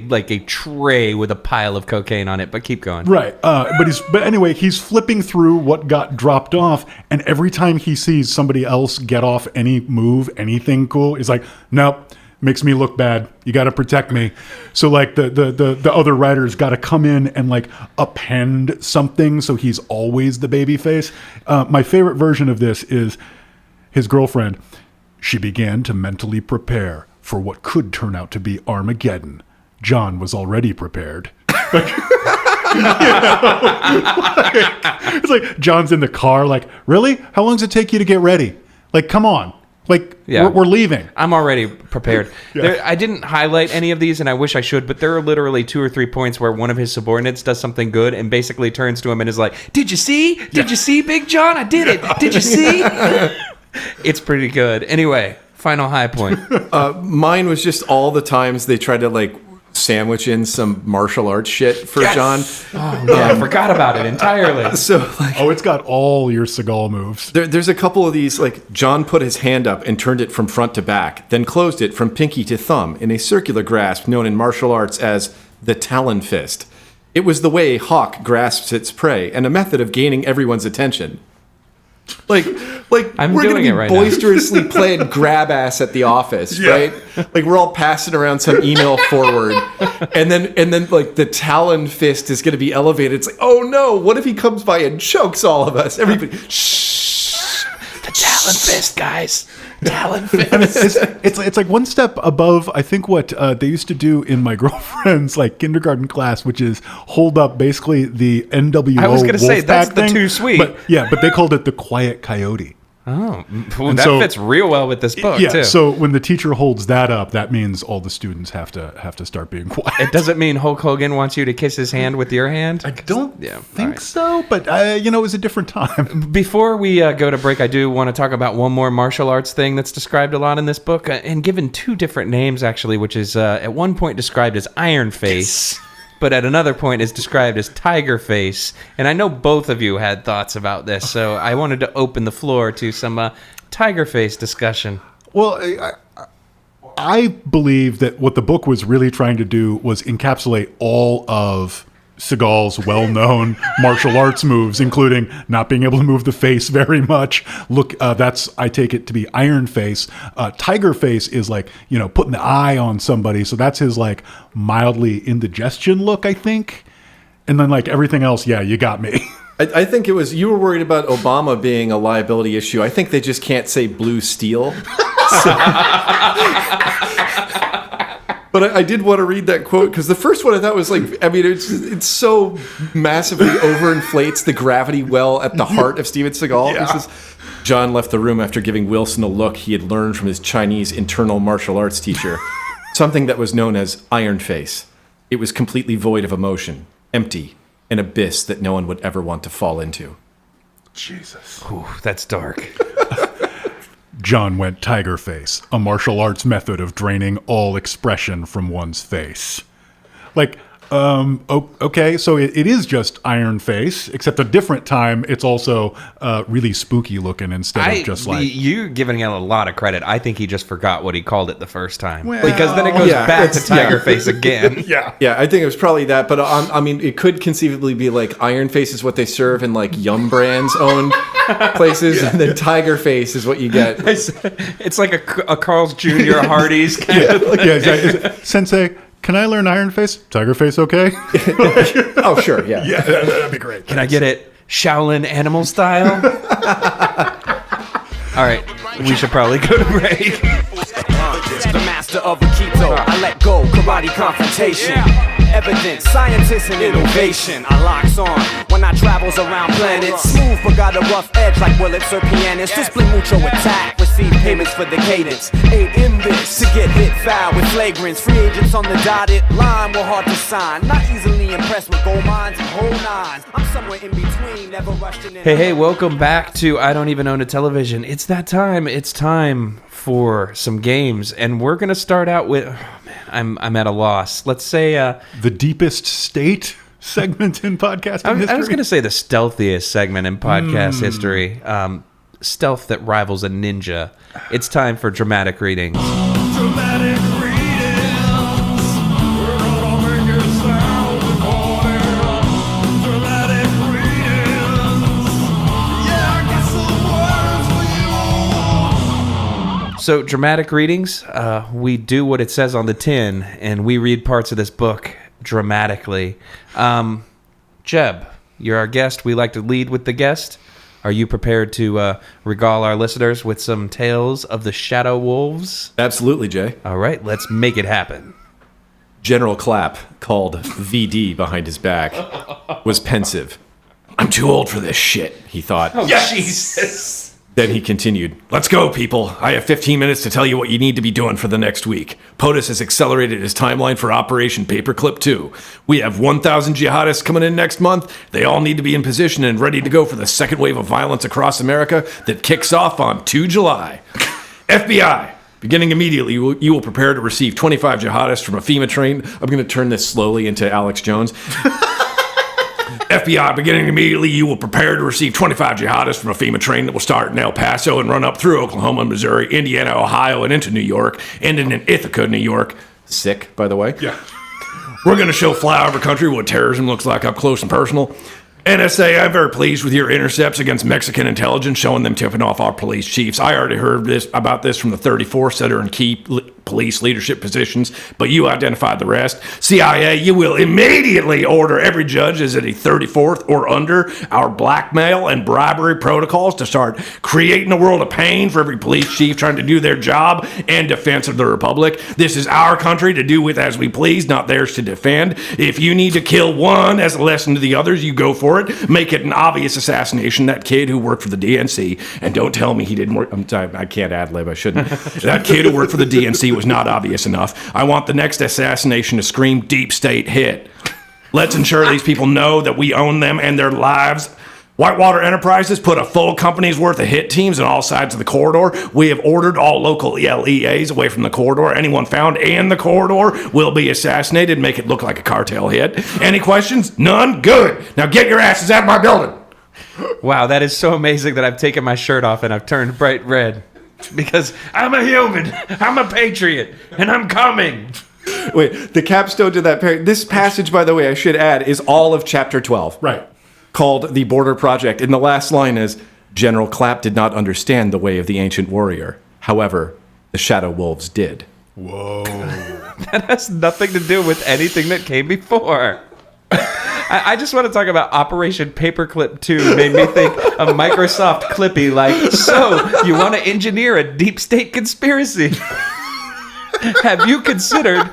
tray with a pile of cocaine on it, but keep going. Right. But anyway, he's flipping through what got dropped off, and every time he sees somebody else get off any move, anything cool, he's like, nope. Makes me look bad. You got to protect me. So, like, the other writers got to come in and, like, append something so he's always the baby face. My favorite version of this is his girlfriend. She began to mentally prepare for what could turn out to be Armageddon. John was already prepared. It's like John's in the car, like, really? How long does it take you to get ready? Like, come on. Like, Yeah. we're leaving. I'm already prepared. I didn't highlight any of these, and I wish I should, but there are literally 2 or 3 points where one of his subordinates does something good and basically turns to him and is like, did you see? Did you see, Big John? I did it. Did you see? It's pretty good. Anyway, final high point. Mine was just all the times they tried to, like, sandwich in some martial arts shit for John. Oh, yeah, I forgot about it entirely. So, like, Oh, it's got all your Segal moves. there's a couple of these, like, John put his hand up and turned it from front to back, then closed it from pinky to thumb in a circular grasp known in martial arts as the Talon Fist. It was the way hawk grasps its prey and a method of gaining everyone's attention. Like I'm we're doing gonna it be right now. boisterously playing grab ass at the office, right? Like, we're all passing around some email forward, and then like the Talon Fist is gonna be elevated. It's like, oh no, what if he comes by and chokes all of us? Everybody, shh. The Talon Fist, guys. Talon Fist. It's like one step above, I think, what they used to do in my girlfriend's, like, kindergarten class, which is hold up basically the NWO I was gonna say, Wolfpack that's the thing. too sweet. But they called it the Quiet Coyote. Oh, well, And that so- fits real well with this book, Yeah, too. so when the teacher holds that up, that means all the students have to start being quiet. It doesn't mean Hulk Hogan wants you to kiss his hand with your hand? I don't Yeah, think all right. so, but it was a different time. Before we go to break, I do want to talk about one more martial arts thing that's described a lot in this book, and given two different names, actually, which is at one point described as Iron Face, but at another point is described as Tiger Face. And I know both of you had thoughts about this, so I wanted to open the floor to some Tiger Face discussion. Well, I believe that what the book was really trying to do was encapsulate all of Segal's well-known martial arts moves, including not being able to move the face very much. Look, I take it to be Iron Face. Tiger Face is like, putting the eye on somebody. So that's his like mildly indigestion look, I think. And then like everything else, yeah, you got me. I think it was you were worried about Obama being a liability issue. I think they just can't say blue steel. But I did want to read that quote because the first one I thought was like, it's so massively overinflates the gravity well at the heart of Steven Seagal. Yeah. He says, John left the room after giving Wilson a look he had learned from his Chinese internal martial arts teacher, something that was known as Iron Face. It was completely void of emotion, empty, an abyss that no one would ever want to fall into. Jesus. Ooh, that's dark. John went Tiger Face, a martial arts method of draining all expression from one's face. Like, okay, so it is just Iron Face, except a different time. It's also really spooky looking instead of just like... You're giving him a lot of credit. I think he just forgot what he called it the first time. Well, because then it goes yeah, back to it's- Tiger yeah. Face again. Yeah. Yeah, I think it was probably that, but I mean, it could conceivably be like Iron Face is what they serve in like Yum Brands owned places, and then Tiger Face is what you get. It's like a Carl's Jr. Hardee's kind of thing. Yeah, exactly. Sensei, can I learn Iron Face? Tiger Face, okay? Oh, sure, yeah. Yeah, that'd be great. Can I get it Shaolin animal style? All right, we should probably go to break. The master of Aikido, I let go, karate confrontation. Evidence, scientists and innovation. I locks on when I travels around planets. Smooth but got a rough edge like Willits or pianists. Display mucho attack, receive payments for the cadence. Ain't in this to get hit foul with flagrants. Free agents on the dotted line were hard to sign. Not easily impressed with gold mines and whole nines. I'm somewhere in between, never rushed in. Hey, welcome back to I Don't Even Own a Television. It's that time. It's time for some games, and we're gonna start out with. Oh man, I'm at a loss. Let's say The deepest state segment in podcasting history. I was gonna say the stealthiest segment in podcast history. Stealth that rivals a ninja. It's time for dramatic readings. Dramatic readings. We're gonna make it sound recorded. Dramatic readings. Yeah, I got some words for you. So, dramatic readings, we do what it says on the tin, and we read parts of this book dramatically. Jeb, you're our guest. We like to lead with the guest. Are you prepared to regale our listeners with some tales of the Shadow Wolves? Absolutely, Jay. All right, let's make it happen. General Clapp, called VD behind his back, was pensive. I'm too old for this shit, he thought. Jesus. Then he continued, let's go, people. I have 15 minutes to tell you what you need to be doing for the next week. POTUS has accelerated his timeline for Operation Paperclip 2. We have 1,000 jihadists coming in next month. They all need to be in position and ready to go for the second wave of violence across America that kicks off on 2 July. FBI, beginning immediately, you will prepare to receive 25 jihadists from a FEMA train. I'm going to turn this slowly into Alex Jones. FBI, beginning immediately, you will prepare to receive 25 jihadists from a FEMA train that will start in El Paso and run up through Oklahoma, Missouri, Indiana, Ohio, and into New York, ending in Ithaca, New York. Sick, by the way. Yeah. We're going to show flyover country what terrorism looks like up close and personal. NSA, I'm very pleased with your intercepts against Mexican intelligence, showing them tipping off our police chiefs. I already heard about this from the 34th, Setter and Key police leadership positions, but you identified the rest. CIA, you will immediately order every judge is at a 34th or under our blackmail and bribery protocols to start creating a world of pain for every police chief trying to do their job in defense of the Republic. This is our country to do with as we please, not theirs to defend. If you need to kill one as a lesson to the others, you go for it. Make it an obvious assassination. That kid who worked for the DNC, and don't tell me he didn't work. I'm sorry, I can't ad-lib, I shouldn't. That kid who worked for the DNC was not obvious enough. I want the next assassination to scream deep state hit. Let's ensure these people know that we own them and their lives. Whitewater Enterprises put a full company's worth of hit teams on all sides of the corridor. We have ordered all local LEAs away from the corridor. Anyone found in the corridor will be assassinated. Make it look like a cartel hit. Any questions? None? Good. Now get your asses out of my building. Wow, that is so amazing that I've taken my shirt off and I've turned bright red. Because I'm a human, I'm a patriot, and I'm coming. Wait, the capstone to that this passage, by the way, I should add, is all of chapter 12. Right. Called The Border Project. And the last line is, General Clapp did not understand the way of the ancient warrior. However, the Shadow Wolves did. Whoa. That has nothing to do with anything that came before. I just want to talk about Operation Paperclip 2. Made me think of Microsoft Clippy, like, so you want to engineer a deep state conspiracy? Have you considered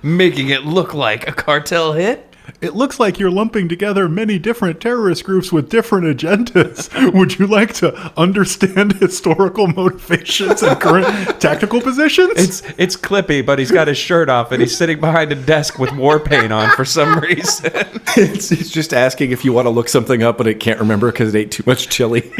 making it look like a cartel hit? It looks like you're lumping together many different terrorist groups with different agendas. Would you like to understand historical motivations and current tactical positions? It's Clippy, but he's got his shirt off and he's sitting behind a desk with war paint on for some reason. It's just asking if you want to look something up, but it can't remember because it ate too much chili.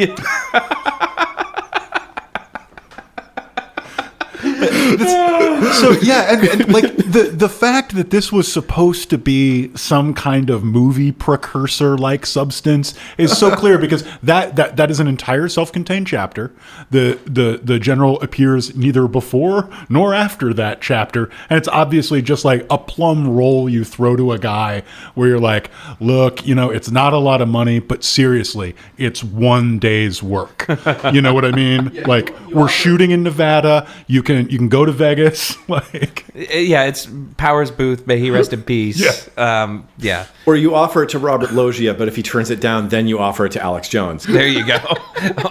So yeah, and like the fact that this was supposed to be some kind of movie precursor like substance is so clear, because that is an entire self-contained chapter. The general appears neither before nor after that chapter, and it's obviously just like a plum roll you throw to a guy where you're like, look, it's not a lot of money, but seriously, it's one day's work. You know what I mean? Yeah, like, we're shooting in Nevada. You can go to Vegas. Like, yeah, it's Powers Booth. May he rest in peace. Yeah. Yeah. Or you offer it to Robert Loggia, but if he turns it down, then you offer it to Alex Jones. There you go.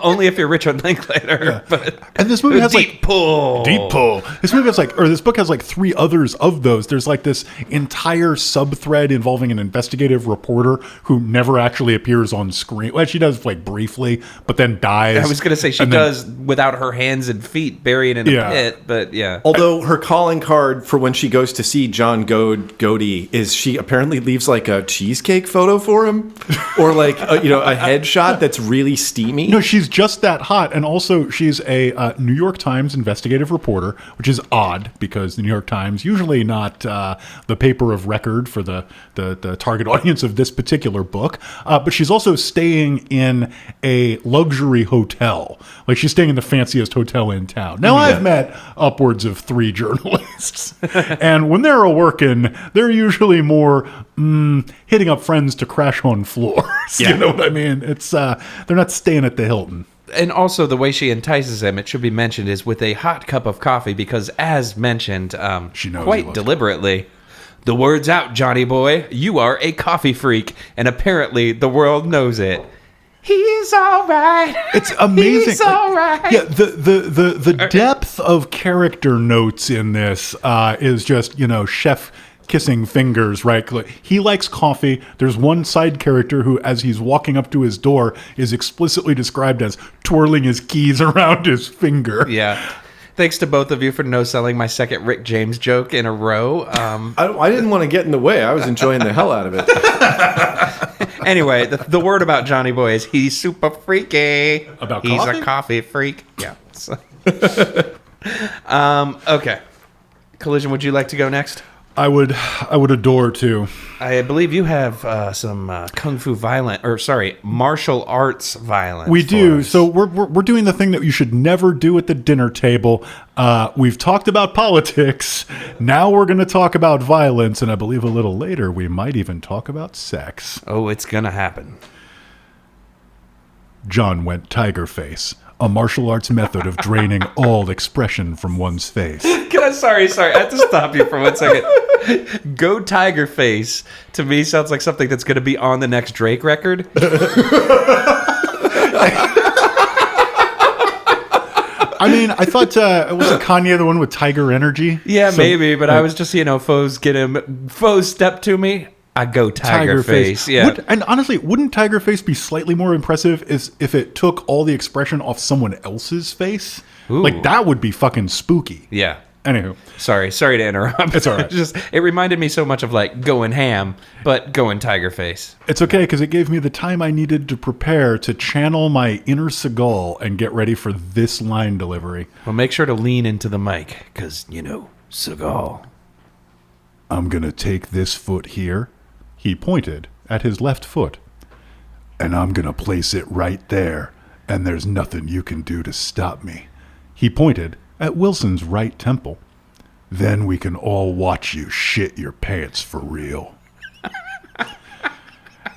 Only if you're Richard Linklater. Yeah. But and this movie has deep pull. This movie has this book has like three others of those. There's like this entire sub-thread involving an investigative reporter who never actually appears on screen. Well, she does like briefly, but then dies. I was going to say she does without her hands and feet buried in a pit, but yeah. Although her calling card for when she goes to see John Godey is she apparently leaves like a cheesecake photo for him, or like a headshot that's really steamy. No, she's just that hot, and also she's a New York Times investigative reporter, which is odd because the New York Times usually not the paper of record for the target audience of this particular book. But she's also staying in a luxury hotel, like she's staying in the fanciest hotel in town. Now I've met upwards of 3 journalists, and when they're working, they're usually more hitting up friends to crash on floors. Yeah. You know what I mean? It's they're not staying at the Hilton. And also the way she entices him, it should be mentioned, is with a hot cup of coffee, because as mentioned, she knows quite deliberately, the word's out, Johnny boy, you are a coffee freak, and apparently the world knows it. He's all right. It's amazing. He's all right. Yeah, the depth of character notes in this is just, chef kissing fingers, right? He likes coffee. There's one side character who, as he's walking up to his door, is explicitly described as twirling his keys around his finger. Yeah. Thanks to both of you for no-selling my second Rick James joke in a row. I didn't want to get in the way. I was enjoying the hell out of it. Anyway, the word about Johnny Boy is he's super freaky. About he's coffee? A coffee freak. Yeah. So. Okay. Collision, would you like to go next? I would adore to. I believe you have some martial arts violence. We do. So we're doing the thing that you should never do at the dinner table. We've talked about politics. Now we're going to talk about violence, and I believe a little later we might even talk about sex. Oh, it's going to happen. John went tiger face. a martial arts method of draining all expression from one's face. Sorry, I have to stop you for 1 second. Go Tiger Face to me sounds like something that's going to be on the next Drake record. I mean, I thought wasn't Kanye the one with Tiger Energy? Yeah, so, maybe, but I was just, foes step to me, I go Tiger Face. Yeah. And honestly, wouldn't Tiger Face be slightly more impressive if it took all the expression off someone else's face? Ooh. Like, that would be fucking spooky. Yeah. Anywho. Sorry to interrupt. It's all right. It reminded me so much of, like, going ham, but going Tiger Face. It's okay, because it gave me the time I needed to prepare to channel my inner Segal and get ready for this line delivery. Well, make sure to lean into the mic, because, Segal. I'm going to take this foot here. He pointed at his left foot. And I'm going to place it right there, and there's nothing you can do to stop me. He pointed at Wilson's right temple. Then we can all watch you shit your pants for real.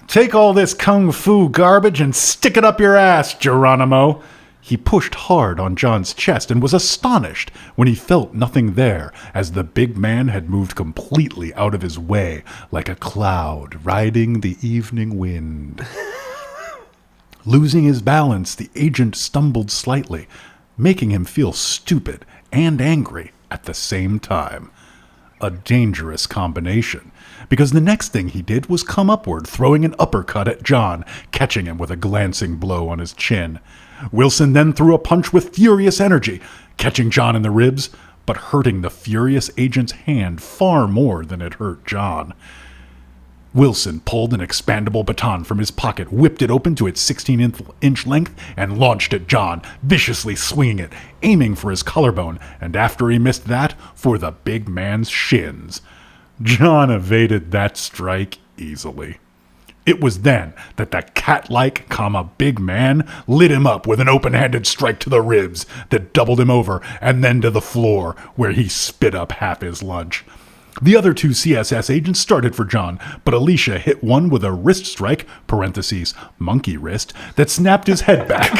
Take all this kung fu garbage and stick it up your ass, Geronimo. He pushed hard on John's chest and was astonished when he felt nothing there, as the big man had moved completely out of his way, like a cloud riding the evening wind. Losing his balance, the agent stumbled slightly, making him feel stupid and angry at the same time. A dangerous combination, because the next thing he did was come upward, throwing an uppercut at John, catching him with a glancing blow on his chin. Wilson then threw a punch with furious energy, catching John in the ribs, but hurting the furious agent's hand far more than it hurt John. Wilson pulled an expandable baton from his pocket, whipped it open to its 16-inch length, and launched at John, viciously swinging it, aiming for his collarbone, and after he missed that, for the big man's shins. John evaded that strike easily. It was then that the cat-like, big man lit him up with an open-handed strike to the ribs that doubled him over, and then to the floor, where he spit up half his lunch. The other two CSS agents started for John, but Alicia hit one with a wrist strike, parentheses, monkey wrist, that snapped his head back.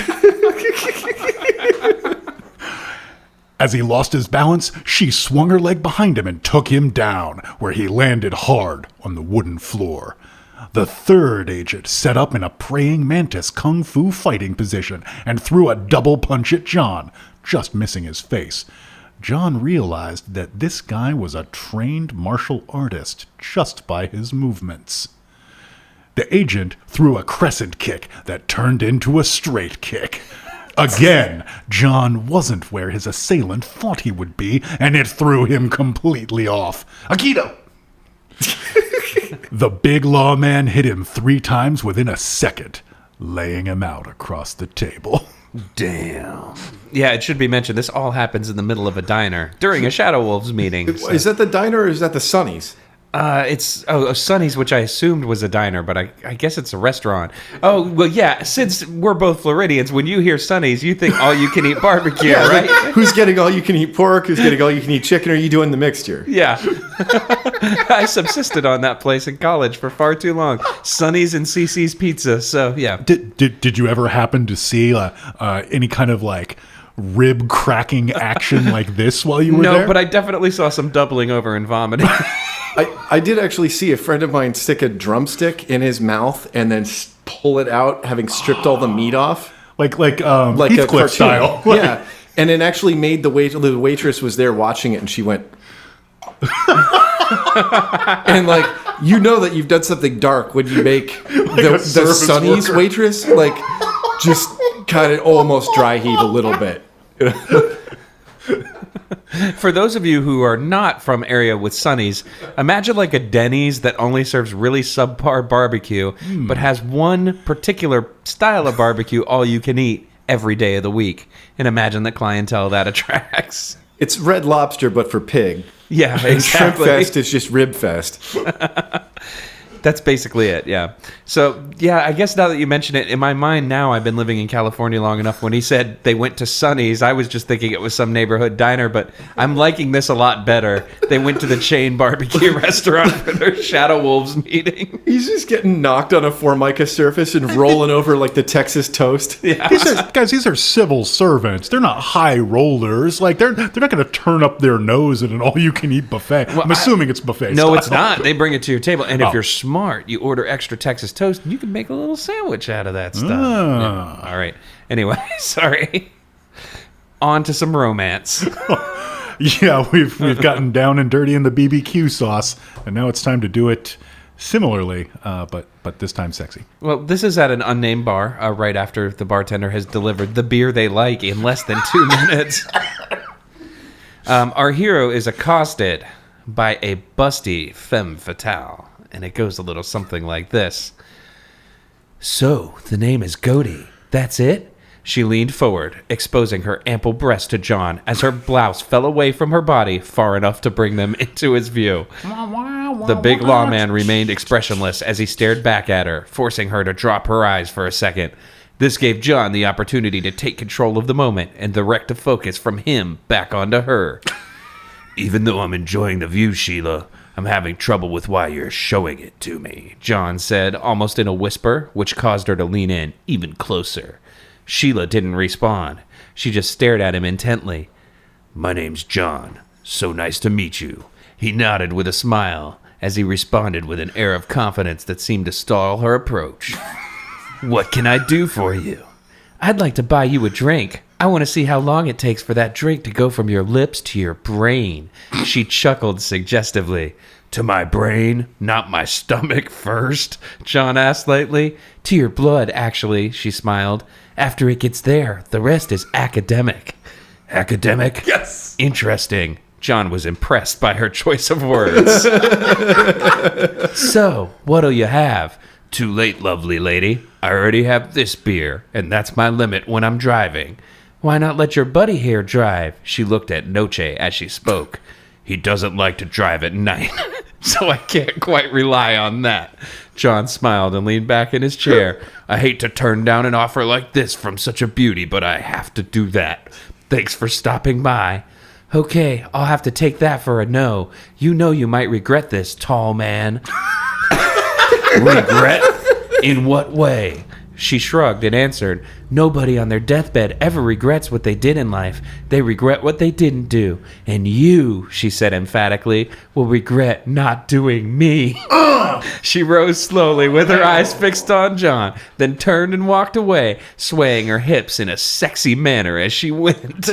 As he lost his balance, she swung her leg behind him and took him down, where he landed hard on the wooden floor. The third agent set up in a praying mantis kung fu fighting position and threw a double punch at John, just missing his face. John realized that this guy was a trained martial artist just by his movements. The agent threw a crescent kick that turned into a straight kick. Again, John wasn't where his assailant thought he would be, and it threw him completely off. Aikido! The big lawman hit him 3 times within a second, laying him out across the table. Damn. Yeah, it should be mentioned, this all happens in the middle of a diner during a Shadow Wolves meeting. So. Is that the diner or is that the Sonny's? It's Sonny's, which I assumed was a diner, but I guess it's a restaurant. Oh, well, yeah, since we're both Floridians, when you hear Sonny's, you think all-you-can-eat barbecue, yeah, right? Like, who's getting all-you-can-eat pork? Who's getting all-you-can-eat chicken? Or are you doing the mixture? Yeah. I subsisted on that place in college for far too long. Sonny's and CC's Pizza, so, yeah. Did you ever happen to see any kind of, like, rib cracking action like this while you were there? No, but I definitely saw some doubling over and vomiting. I did actually see a friend of mine stick a drumstick in his mouth and then pull it out, having stripped all the meat off, like Heathcliff style. Yeah, and it actually made the waitress was there watching it, and she went, and like that you've done something dark when you make the Sonny's waitress just kind of almost dry heave a little bit. For those of you who are not from area with Sonny's, imagine like a Denny's that only serves really subpar barbecue, but has one particular style of barbecue all you can eat every day of the week. And imagine the clientele that attracts. It's Red Lobster, but for pig. Yeah, exactly. And Shrimp Fest is just Rib Fest. That's basically it, yeah. So, yeah, I guess now that you mention it, in my mind now, I've been living in California long enough. When he said they went to Sonny's, I was just thinking it was some neighborhood diner, but I'm liking this a lot better. They went to the chain barbecue restaurant for their Shadow Wolves meeting. He's just getting knocked on a Formica surface and rolling over like the Texas toast. Yeah. These are civil servants. They're not high rollers. Like they're not going to turn up their nose at an all-you-can-eat buffet. Well, I'm assuming it's buffet. No, style. it's not. They bring it to your table, and if Oh. you're smart, you order extra Texas toast, and you can make a little sandwich out of that stuff. Ah. Yeah. All right. Anyway, sorry. On to some romance. Yeah, we've gotten down and dirty in the BBQ sauce, and now it's time to do it similarly, but this time sexy. Well, this is at an unnamed bar, right after the bartender has delivered the beer they like in less than 2 minutes. Our hero is accosted by a busty femme fatale, and it goes a little something like this. So, the name is Godey. That's it? She leaned forward, exposing her ample breast to John as her blouse fell away from her body far enough to bring them into his view. The big lawman remained expressionless as he stared back at her, forcing her to drop her eyes for a second. This gave John the opportunity to take control of the moment and direct the focus from him back onto her. Even though I'm enjoying the view, Sheila, I'm having trouble with why you're showing it to me, John said, almost in a whisper, which caused her to lean in even closer. Sheila didn't respond. She just stared at him intently. My name's John. So nice to meet you. He nodded with a smile as he responded with an air of confidence that seemed to stall her approach. What can I do for you? I'd like to buy you a drink. I want to see how long it takes for that drink to go from your lips to your brain. She chuckled suggestively. To my brain, not my stomach first, John asked lightly. To your blood, actually, she smiled. After it gets there, the rest is academic. Academic? Yes. Interesting. John was impressed by her choice of words. So, what'll you have? Too late, lovely lady. I already have this beer, and that's my limit when I'm driving. Why not let your buddy here drive? She looked at Noche as she spoke. He doesn't like to drive at night, so I can't quite rely on that. John smiled and leaned back in his chair. I hate to turn down an offer like this from such a beauty, but I have to do that. Thanks for stopping by. Okay, I'll have to take that for a no. You know you might regret this, tall man. Regret? In what way? She shrugged and answered, nobody on their deathbed ever regrets what they did in life. They regret what they didn't do. And you, she said emphatically, will regret not doing me. She rose slowly with her eyes fixed on John, then turned and walked away, swaying her hips in a sexy manner as she went.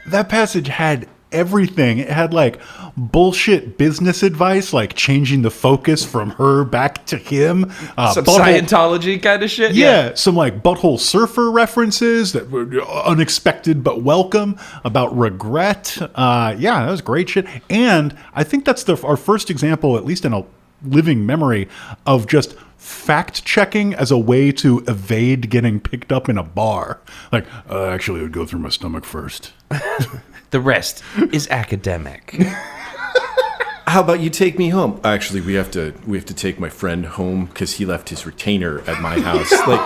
That passage had everything. It had like bullshit business advice, like changing the focus from her back to him. Some Scientology kind of shit? Yeah, some like butthole surfer references that were unexpected but welcome, about regret. Yeah, that was great shit. And I think that's our first example, at least in a living memory, of just fact checking as a way to evade getting picked up in a bar. Like, actually, it would go through my stomach first. The rest is academic. How about you take me home? Actually, we have to take my friend home because he left his retainer at my house. Like,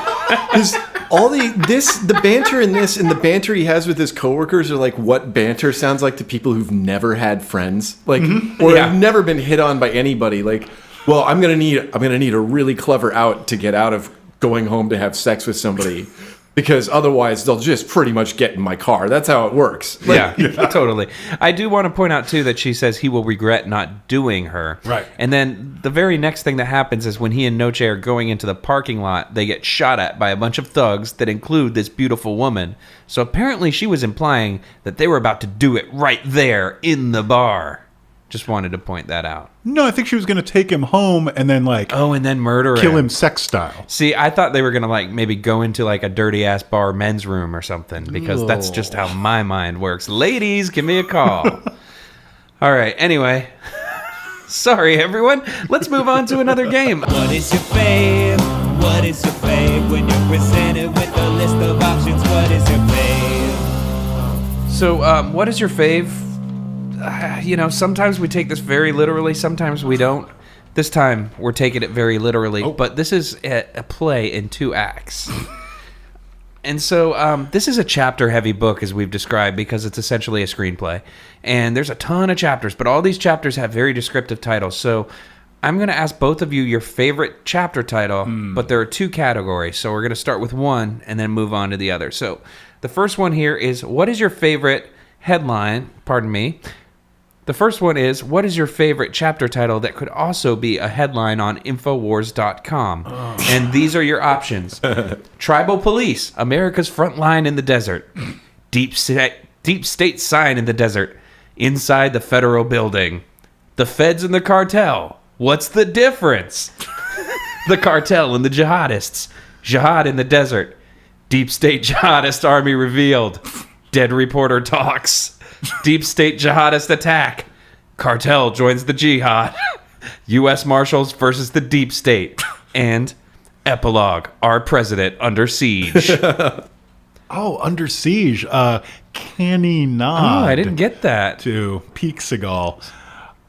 the banter in this and the banter he has with his coworkers are like what banter sounds like to people who've never had friends, like, or have never been hit on by anybody. Like, well, I'm gonna need a really clever out to get out of going home to have sex with somebody. Because otherwise, they'll just pretty much get in my car. That's how it works. Like, yeah, totally. I do want to point out, too, that she says he will regret not doing her. Right. And then the very next thing that happens is when he and Noche are going into the parking lot, they get shot at by a bunch of thugs that include this beautiful woman. So apparently she was implying that they were about to do it right there in the bar. Just wanted to point that out. No, I think she was going to take him home and then like and then murder kill him sex style. See, I thought they were going to like maybe go into like a dirty ass bar men's room or something, because that's just how my mind works. Ladies, give me a call. All right. Anyway, sorry everyone. Let's move on to another game. What is your fave? What is your fave? When you're presented with a list of options, what is your fave? So, what is your fave? Sometimes we take this very literally, sometimes we don't. This time, we're taking it very literally, but this is a play in 2 acts. And so this is a chapter-heavy book, as we've described, because it's essentially a screenplay. And there's a ton of chapters, but all these chapters have very descriptive titles. So I'm going to ask both of you your favorite chapter title, but there are 2 categories. So we're going to start with one and then move on to the other. So the first one here is, what is your favorite headline? Pardon me. The first one is, what is your favorite chapter title that could also be a headline on Infowars.com? Oh. And these are your options. Tribal Police, America's Front Line in the Desert. Deep State Sign in the Desert. Inside the Federal Building. The Feds and the Cartel. What's the difference? The Cartel and the Jihadists. Jihad in the Desert. Deep State Jihadist Army revealed. Dead reporter talks. Deep State Jihadist attack. Cartel joins the Jihad. U.S. Marshals versus the Deep State. And epilogue, our president under siege. Oh, Under Siege. Canny nod. Oh, I didn't get that. To Peak Segal.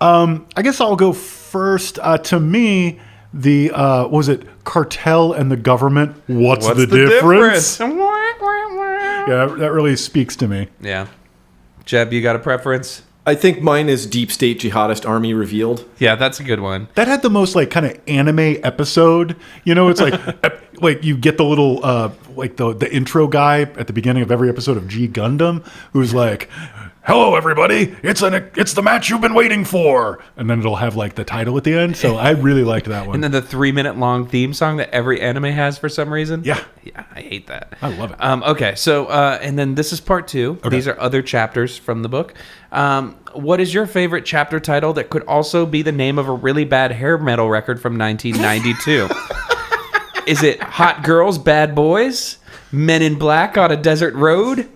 I guess I'll go first. To me, the what was it Cartel and the Government? What's the difference? Yeah, that really speaks to me. Yeah. Jeb, you got a preference? I think mine is Deep State Jihadist Army Revealed. Yeah, that's a good one. That had the most like kind of anime episode. You know, it's like like you get the little like the intro guy at the beginning of every episode of G Gundam who's like, "Hello, everybody! It's the match you've been waiting for," and then it'll have like the title at the end. So I really liked that one. And then the 3-minute long theme song that every anime has for some reason. Yeah, I hate that. I love it. Okay, so and then this is part 2. Okay. These are other chapters from the book. What is your favorite chapter title that could also be the name of a really bad hair metal record from 1992? Is it Hot Girls, Bad Boys? Men in Black on a Desert Road?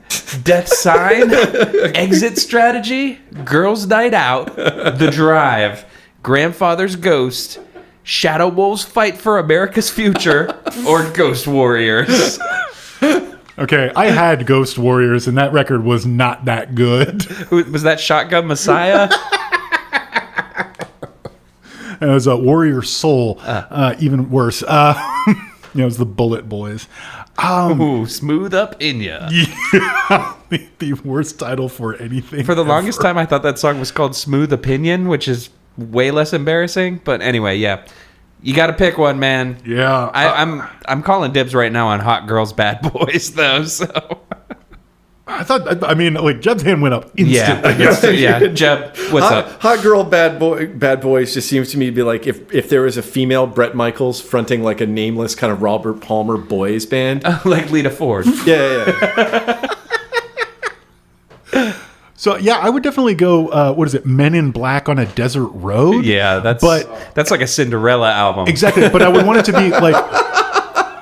Death Sign? Exit Strategy? Girls Night Out? The Drive? Grandfather's Ghost? Shadow Wolves Fight for America's Future? Or Ghost Warriors? Okay, I had Ghost Warriors, and that record was not that good. Was that Shotgun Messiah? And it was a Warrior Soul, even worse. It was the Bullet Boys. Ooh, smooth up in ya. Yeah, the worst title for anything. For the longest time, I thought that song was called Smooth Opinion, which is way less embarrassing. But anyway, yeah. You got to pick one, man. Yeah. I'm calling dibs right now on Hot Girls, Bad Boys, though. So I mean, like Jeb's hand went up instantly. Yeah. Jeb, what's up? Hot Girl, Bad Boys just seems to me to be like if there was a female Bret Michaels fronting like a nameless kind of Robert Palmer boys band, like Lita Ford. Yeah. So yeah, I would definitely go. What is it? Men in Black on a Desert Road. Yeah, that's like a Cinderella album. Exactly, but I would want it to be like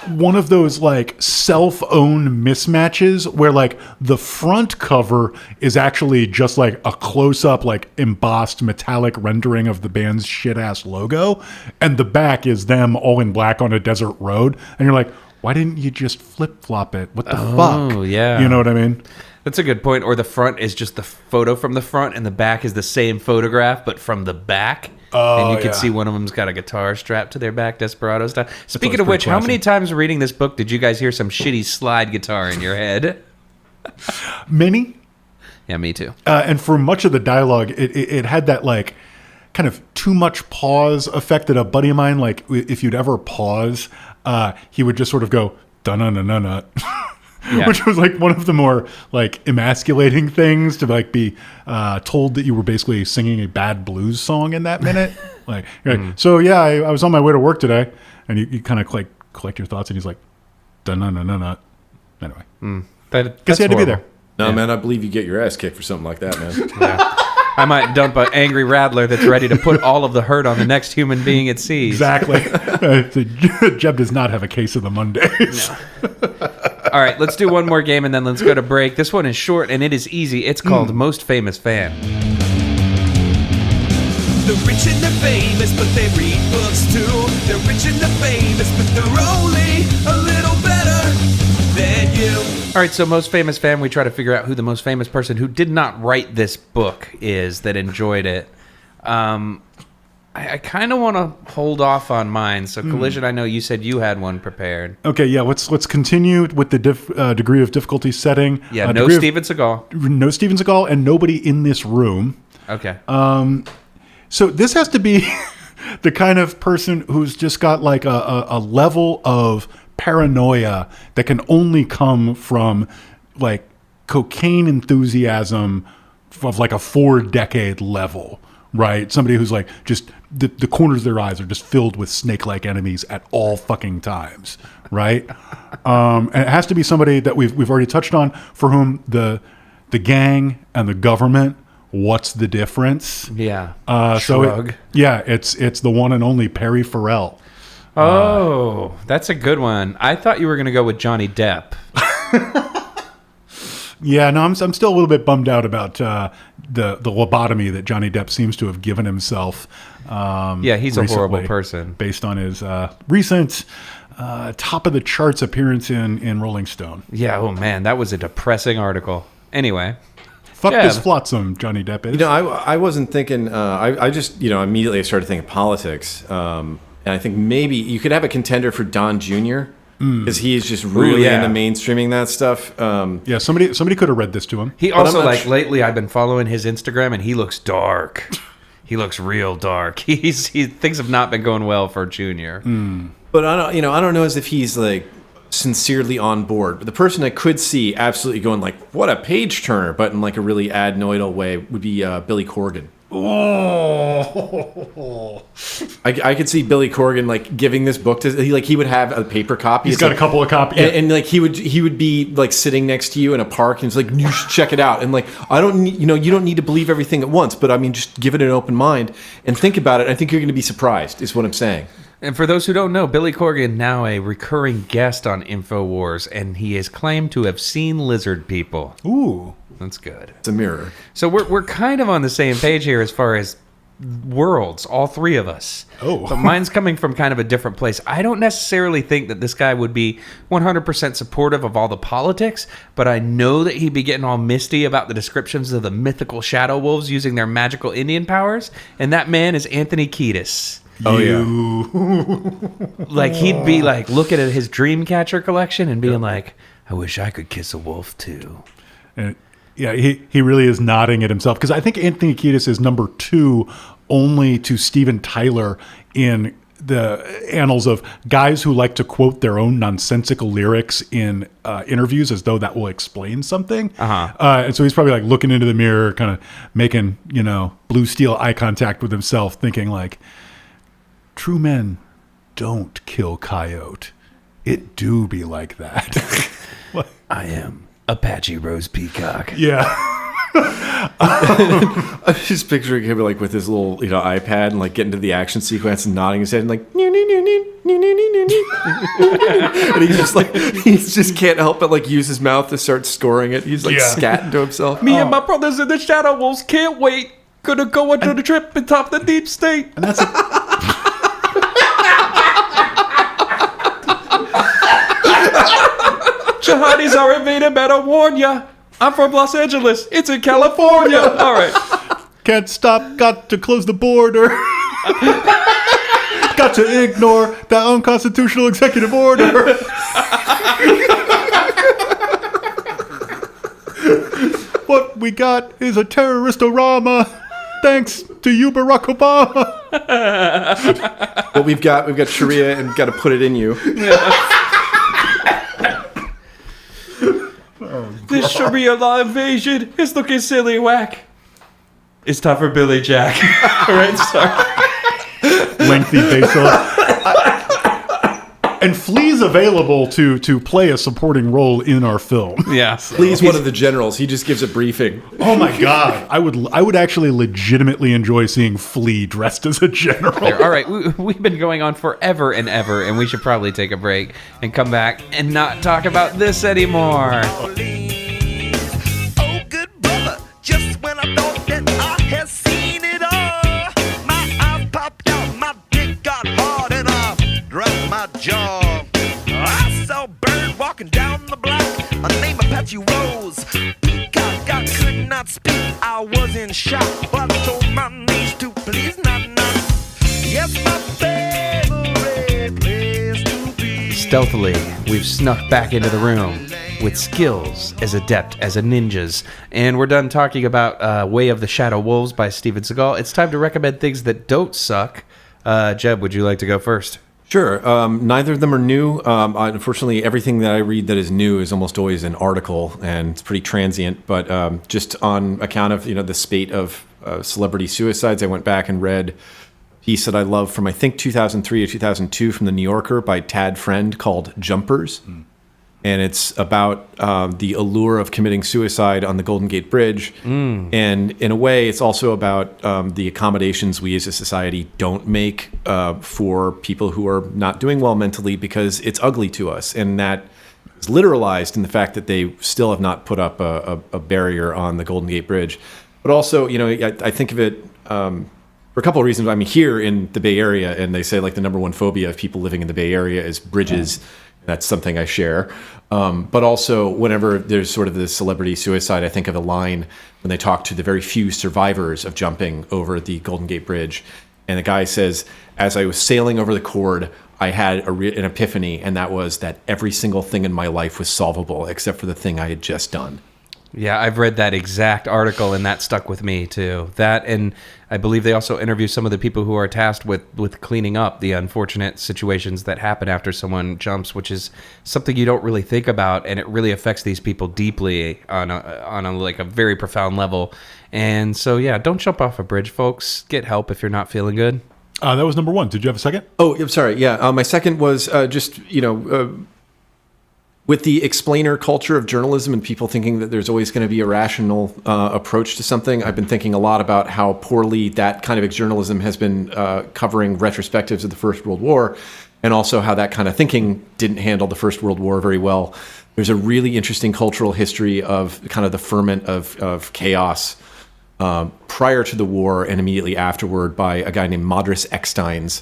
one of those like self-owned mismatches where like the front cover is actually just like a close-up, like embossed metallic rendering of the band's shit-ass logo, and the back is them all in black on a desert road, and you're like, why didn't you just flip-flop it? What the fuck? Oh, yeah. You know what I mean? That's a good point. Or the front is just the photo from the front, and the back is the same photograph, but from the back. And you can see one of them's got a guitar strapped to their back, Desperado style. Speaking of which, how many times reading this book did you guys hear some shitty slide guitar in your head? Many. Yeah, me too. And for much of the dialogue, it had that like kind of too much pause effect that a buddy of mine, like if you'd ever pause, he would just sort of go, dun-dun-dun-dun-dun. Yeah. Which was like one of the more like emasculating things to like be told that you were basically singing a bad blues song in that minute. Like, you're like so yeah, I was on my way to work today, and you kind of like collect your thoughts, and he's like, dun dun dun dun dun. Anyway, guess he had to be there. No, man, I believe you get your ass kicked for something like that, man. Yeah. I might dump an angry rattler that's ready to put all of the hurt on the next human being it sees. Exactly. Jeb does not have a case of the Mondays. No. All right, let's do one more game and then let's go to break. This one is short and it is easy. It's called Most Famous Fan. The rich and the famous, but they read books too. They're rich and the famous, but they're only a little better than you. All right, so Most Famous Fan, we try to figure out who the most famous person who did not write this book is that enjoyed it. I kind of want to hold off on mine. So, Collision, I know you said you had one prepared. Okay, yeah. Let's continue with the degree of difficulty setting. Yeah, no Steven Segal. No Steven Segal, and nobody in this room. Okay. So this has to be the kind of person who's just got like a level of paranoia that can only come from like cocaine enthusiasm of like a 4-decade level, right? Somebody who's like just the corners of their eyes are just filled with snake-like enemies at all fucking times, right? And it has to be somebody that we've already touched on, for whom the gang and the government, what's the difference? Yeah. Shrug. It's the one and only Perry Farrell. Oh, that's a good one. I thought you were going to go with Johnny Depp. Yeah, no, I'm still a little bit bummed out about the lobotomy that Johnny Depp seems to have given himself. Yeah, he's a horrible person. Based on his recent top of the charts appearance in Rolling Stone. Yeah, oh man, that was a depressing article. Anyway. Fuck Jeb. this flotsam, Johnny Depp is. I wasn't thinking. I just immediately started thinking politics, and I think maybe you could have a contender for Don Jr. Because he's just really into mainstreaming that stuff. Yeah, somebody could have read this to him. He also lately I've been following his Instagram and he looks dark. He looks real dark. Things have not been going well for Junior. But I don't know as if he's like sincerely on board. But the person I could see absolutely going like, what a page turner, but in like a really adenoidal way would be Billy Corgan. Oh, I could see Billy Corgan like giving this book to he would have a paper copy. He's got a couple of copies, and like he would be like sitting next to you in a park and he's like, you should check it out. And like, I don't need, you don't need to believe everything at once, but I mean, just give it an open mind and think about it. I think you're going to be surprised, is what I'm saying. And for those who don't know, Billy Corgan now a recurring guest on InfoWars, and he is claimed to have seen lizard people. Ooh. That's good. It's a mirror. So we're kind of on the same page here as far as worlds, all three of us. Oh. But mine's coming from kind of a different place. I don't necessarily think that this guy would be 100% supportive of all the politics, but I know that he'd be getting all misty about the descriptions of the mythical shadow wolves using their magical Indian powers, and that man is Anthony Kiedis. Oh, yeah. Like, he'd be like looking at his Dreamcatcher collection and being like, I wish I could kiss a wolf too. And yeah, he really is nodding at himself, because I think Anthony Kiedis is number 2 only to Steven Tyler in the annals of guys who like to quote their own nonsensical lyrics in interviews as though that will explain something. And so he's probably like looking into the mirror, kind of making, blue steel eye contact with himself, thinking like, true men don't kill coyote. It do be like that. I am Apache Rose Peacock. Yeah. I'm just picturing him like with his little iPad and like getting to the action sequence and nodding his head and like and he just can't help but like use his mouth to start scoring it. He's like scatting to himself. Me and my brothers in the Shadow Wolves can't wait. Gonna go on the trip and top the deep state. And that's Jihadis are invading, better warn ya. I'm from Los Angeles. It's in California. All right. Can't stop. Got to close the border. Got to ignore that unconstitutional executive order. What we got is a terrorist-orama. Thanks to you, Barack Obama. Well, we've got Sharia and got to put it in you. This Sharia law invasion is looking silly whack. It's time for Billy Jack. All right, sorry. Lengthy basal. And Flea's available to play a supporting role in our film. Yeah. Flea's one of the generals. He just gives a briefing. Oh my God. I would actually legitimately enjoy seeing Flea dressed as a general. All right, we've been going on forever and ever, and we should probably take a break and come back and not talk about this anymore. Oh, good brother, just when I thought that I had seen it all, my eyes popped out, my dick got hard, and I dropped my jaw. I saw a bird walking down the block, my name Apache Rose. Peacock, I could not speak, I was in shock, but I told my niece to please not knock. Stealthily, we've snuck back into the room with skills as adept as a ninjas. And we're done talking about Way of the Shadow Wolves by Steven Segal. It's time to recommend things that don't suck. Jeb, would you like to go first? Sure. Neither of them are new. Unfortunately, everything that I read that is new is almost always an article, and it's pretty transient. But just on account of the spate of celebrity suicides, I went back and read a piece that I love from I think 2003 or 2002 from the New Yorker by Tad Friend called "Jumpers," and it's about the allure of committing suicide on the Golden Gate Bridge. And in a way, it's also about the accommodations we as a society don't make for people who are not doing well mentally because it's ugly to us. And that is literalized in the fact that they still have not put up a barrier on the Golden Gate Bridge. But also, I think of it for a couple of reasons. I mean, here in the Bay Area, and they say like the number one phobia of people living in the Bay Area is bridges. That's something I share. But also, whenever there's sort of this celebrity suicide, I think of a line when they talk to the very few survivors of jumping over the Golden Gate Bridge. And the guy says, as I was sailing over the cord, I had an epiphany, and that was that every single thing in my life was solvable except for the thing I had just done. Yeah, I've read that exact article, and that stuck with me, too. That, and I believe they also interview some of the people who are tasked with cleaning up the unfortunate situations that happen after someone jumps, which is something you don't really think about, and it really affects these people deeply on a like a very profound level. And so, yeah, don't jump off a bridge, folks. Get help if you're not feeling good. That was number one. Did you have a second? Oh, I'm sorry. Yeah, my second was just, with the explainer culture of journalism and people thinking that there's always going to be a rational approach to something, I've been thinking a lot about how poorly that kind of journalism has been covering retrospectives of the First World War, and also how that kind of thinking didn't handle the First World War very well. There's a really interesting cultural history of kind of the ferment of chaos prior to the war and immediately afterward by a guy named Modris Ecksteins,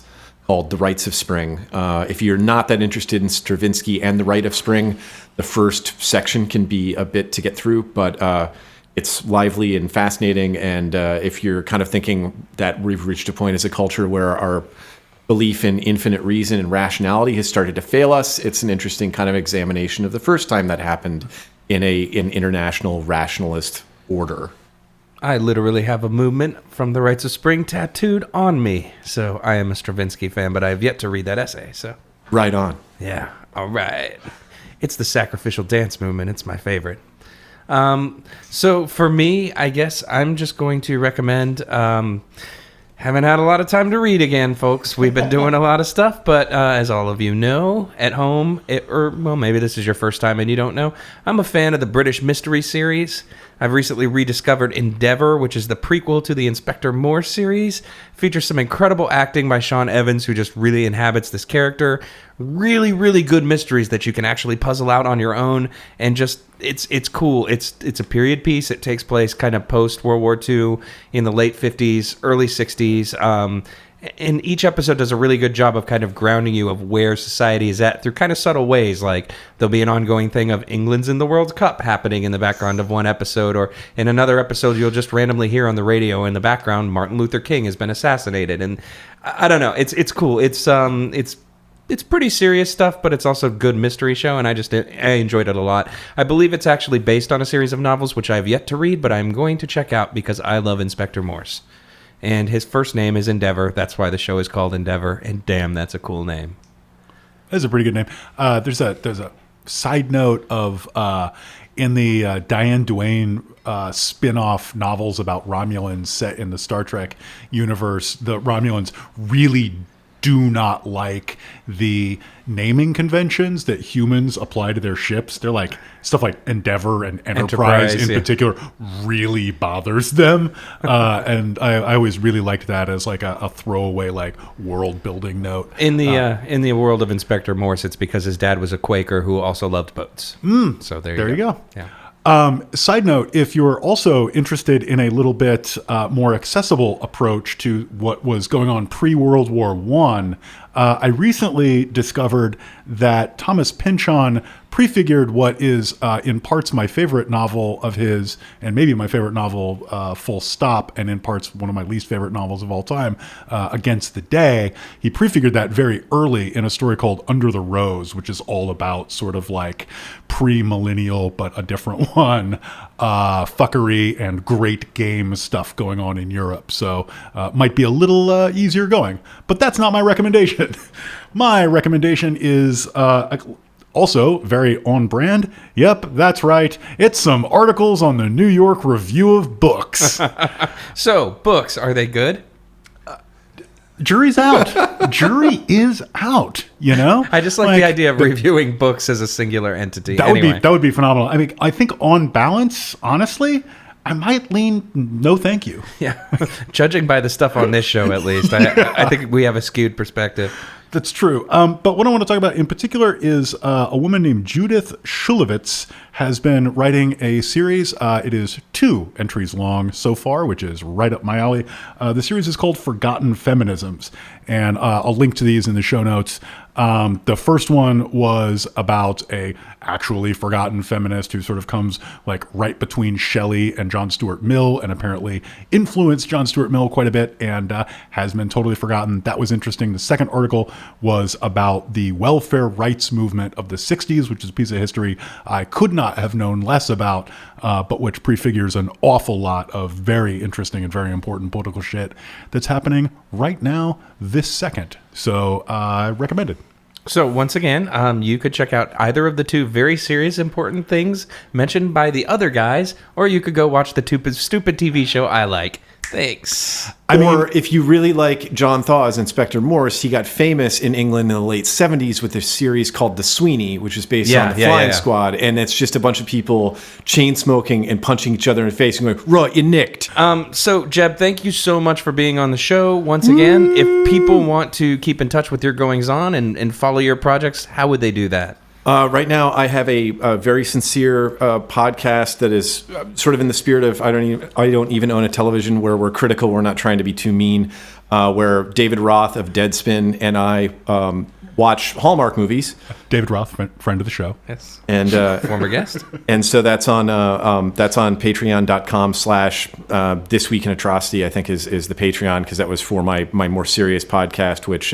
called The Rites of Spring. If you're not that interested in Stravinsky and The Rite of Spring, the first section can be a bit to get through, but it's lively and fascinating. And if you're kind of thinking that we've reached a point as a culture where our belief in infinite reason and rationality has started to fail us, it's an interesting kind of examination of the first time that happened in an international rationalist order. I literally have a movement from The Rites of Spring tattooed on me. So I am a Stravinsky fan, but I have yet to read that essay. So Right on. yeah, all right. It's the sacrificial dance movement. It's my favorite. So for me, I guess I'm just going to recommend... haven't had a lot of time to read again, folks. We've been doing a lot of stuff, but as all of you know, at home, maybe this is your first time and you don't know, I'm a fan of the British mystery series. I've recently rediscovered Endeavour, which is the prequel to the Inspector Morse series. Features some incredible acting by Sean Evans, who just really inhabits this character. Really, really good mysteries that you can actually puzzle out on your own, and just it's cool. It's a period piece. It takes place kind of post World War II in the late 50s, early 60s. And each episode does a really good job of kind of grounding you of where society is at through kind of subtle ways. Like there'll be an ongoing thing of England's in the World Cup happening in the background of one episode, or in another episode you'll just randomly hear on the radio in the background Martin Luther King has been assassinated. And I don't know, it's cool. It's pretty serious stuff, but it's also a good mystery show, and I enjoyed it a lot. I believe it's actually based on a series of novels, which I have yet to read, but I'm going to check out because I love Inspector Morse. And his first name is Endeavour. That's why the show is called Endeavour, and damn, that's a cool name. That's a pretty good name. There's a side note of in the Diane Duane spin-off novels about Romulans set in the Star Trek universe, the Romulans really do not like the naming conventions that humans apply to their ships. They're like stuff like Endeavor and Enterprise in particular really bothers them. And I always really liked that as like a throwaway like world building note. In the world of Inspector Morse, it's because his dad was a Quaker who also loved boats. So there you go. Yeah. Side note, if you're also interested in a little bit more accessible approach to what was going on pre-World War I recently discovered that Thomas Pynchon prefigured what is in parts my favorite novel of his, and maybe my favorite novel, full stop, and in parts one of my least favorite novels of all time, Against the Day. He prefigured that very early in a story called Under the Rose, which is all about sort of like pre-millennial, but a different one, fuckery and great game stuff going on in Europe. So might be a little easier going. But that's not my recommendation. My recommendation is also very on brand. Yep, that's right. It's some articles on the New York Review of Books. So, books, are they good? Jury's out. Jury is out, you know? I just like the idea of reviewing books as a singular entity. That would be phenomenal. I mean, I think on balance, honestly, I might lean no thank you. Yeah. Judging by the stuff on this show, at least, I think we have a skewed perspective. That's true. But what I want to talk about in particular is a woman named Judith Shulevitz has been writing a series. It is 2 entries long so far, which is right up my alley. The series is called Forgotten Feminisms, and I'll link to these in the show notes. The first one was about a actually forgotten feminist who sort of comes like right between Shelley and John Stuart Mill, and apparently influenced John Stuart Mill quite a bit, and has been totally forgotten. That was interesting. The second article was about the welfare rights movement of the 60s, which is a piece of history I could not have known less about, but which prefigures an awful lot of very interesting and very important political shit that's happening right now, this second. So I recommend it. So once again, you could check out either of the 2 very serious, important things mentioned by the other guys, or you could go watch the stupid TV show I like. Thanks. Or if you really like John Thaw's Inspector Morse, he got famous in England in the late 70s with a series called The Sweeney, which is based on the Flying Squad. And it's just a bunch of people chain smoking and punching each other in the face and going, right, you nicked. So, Jeb, thank you so much for being on the show once again. If people want to keep in touch with your goings-on and follow your projects, how would they do that? Right now, I have a very sincere podcast that is sort of in the spirit of I don't even own a television, where we're critical. We're not trying to be too mean. Where David Roth of Deadspin and I watch Hallmark movies. David Roth, friend of the show. Yes, and former guest. And so that's on Patreon.com/This Week in Atrocity. I think is the Patreon, because that was for my more serious podcast, which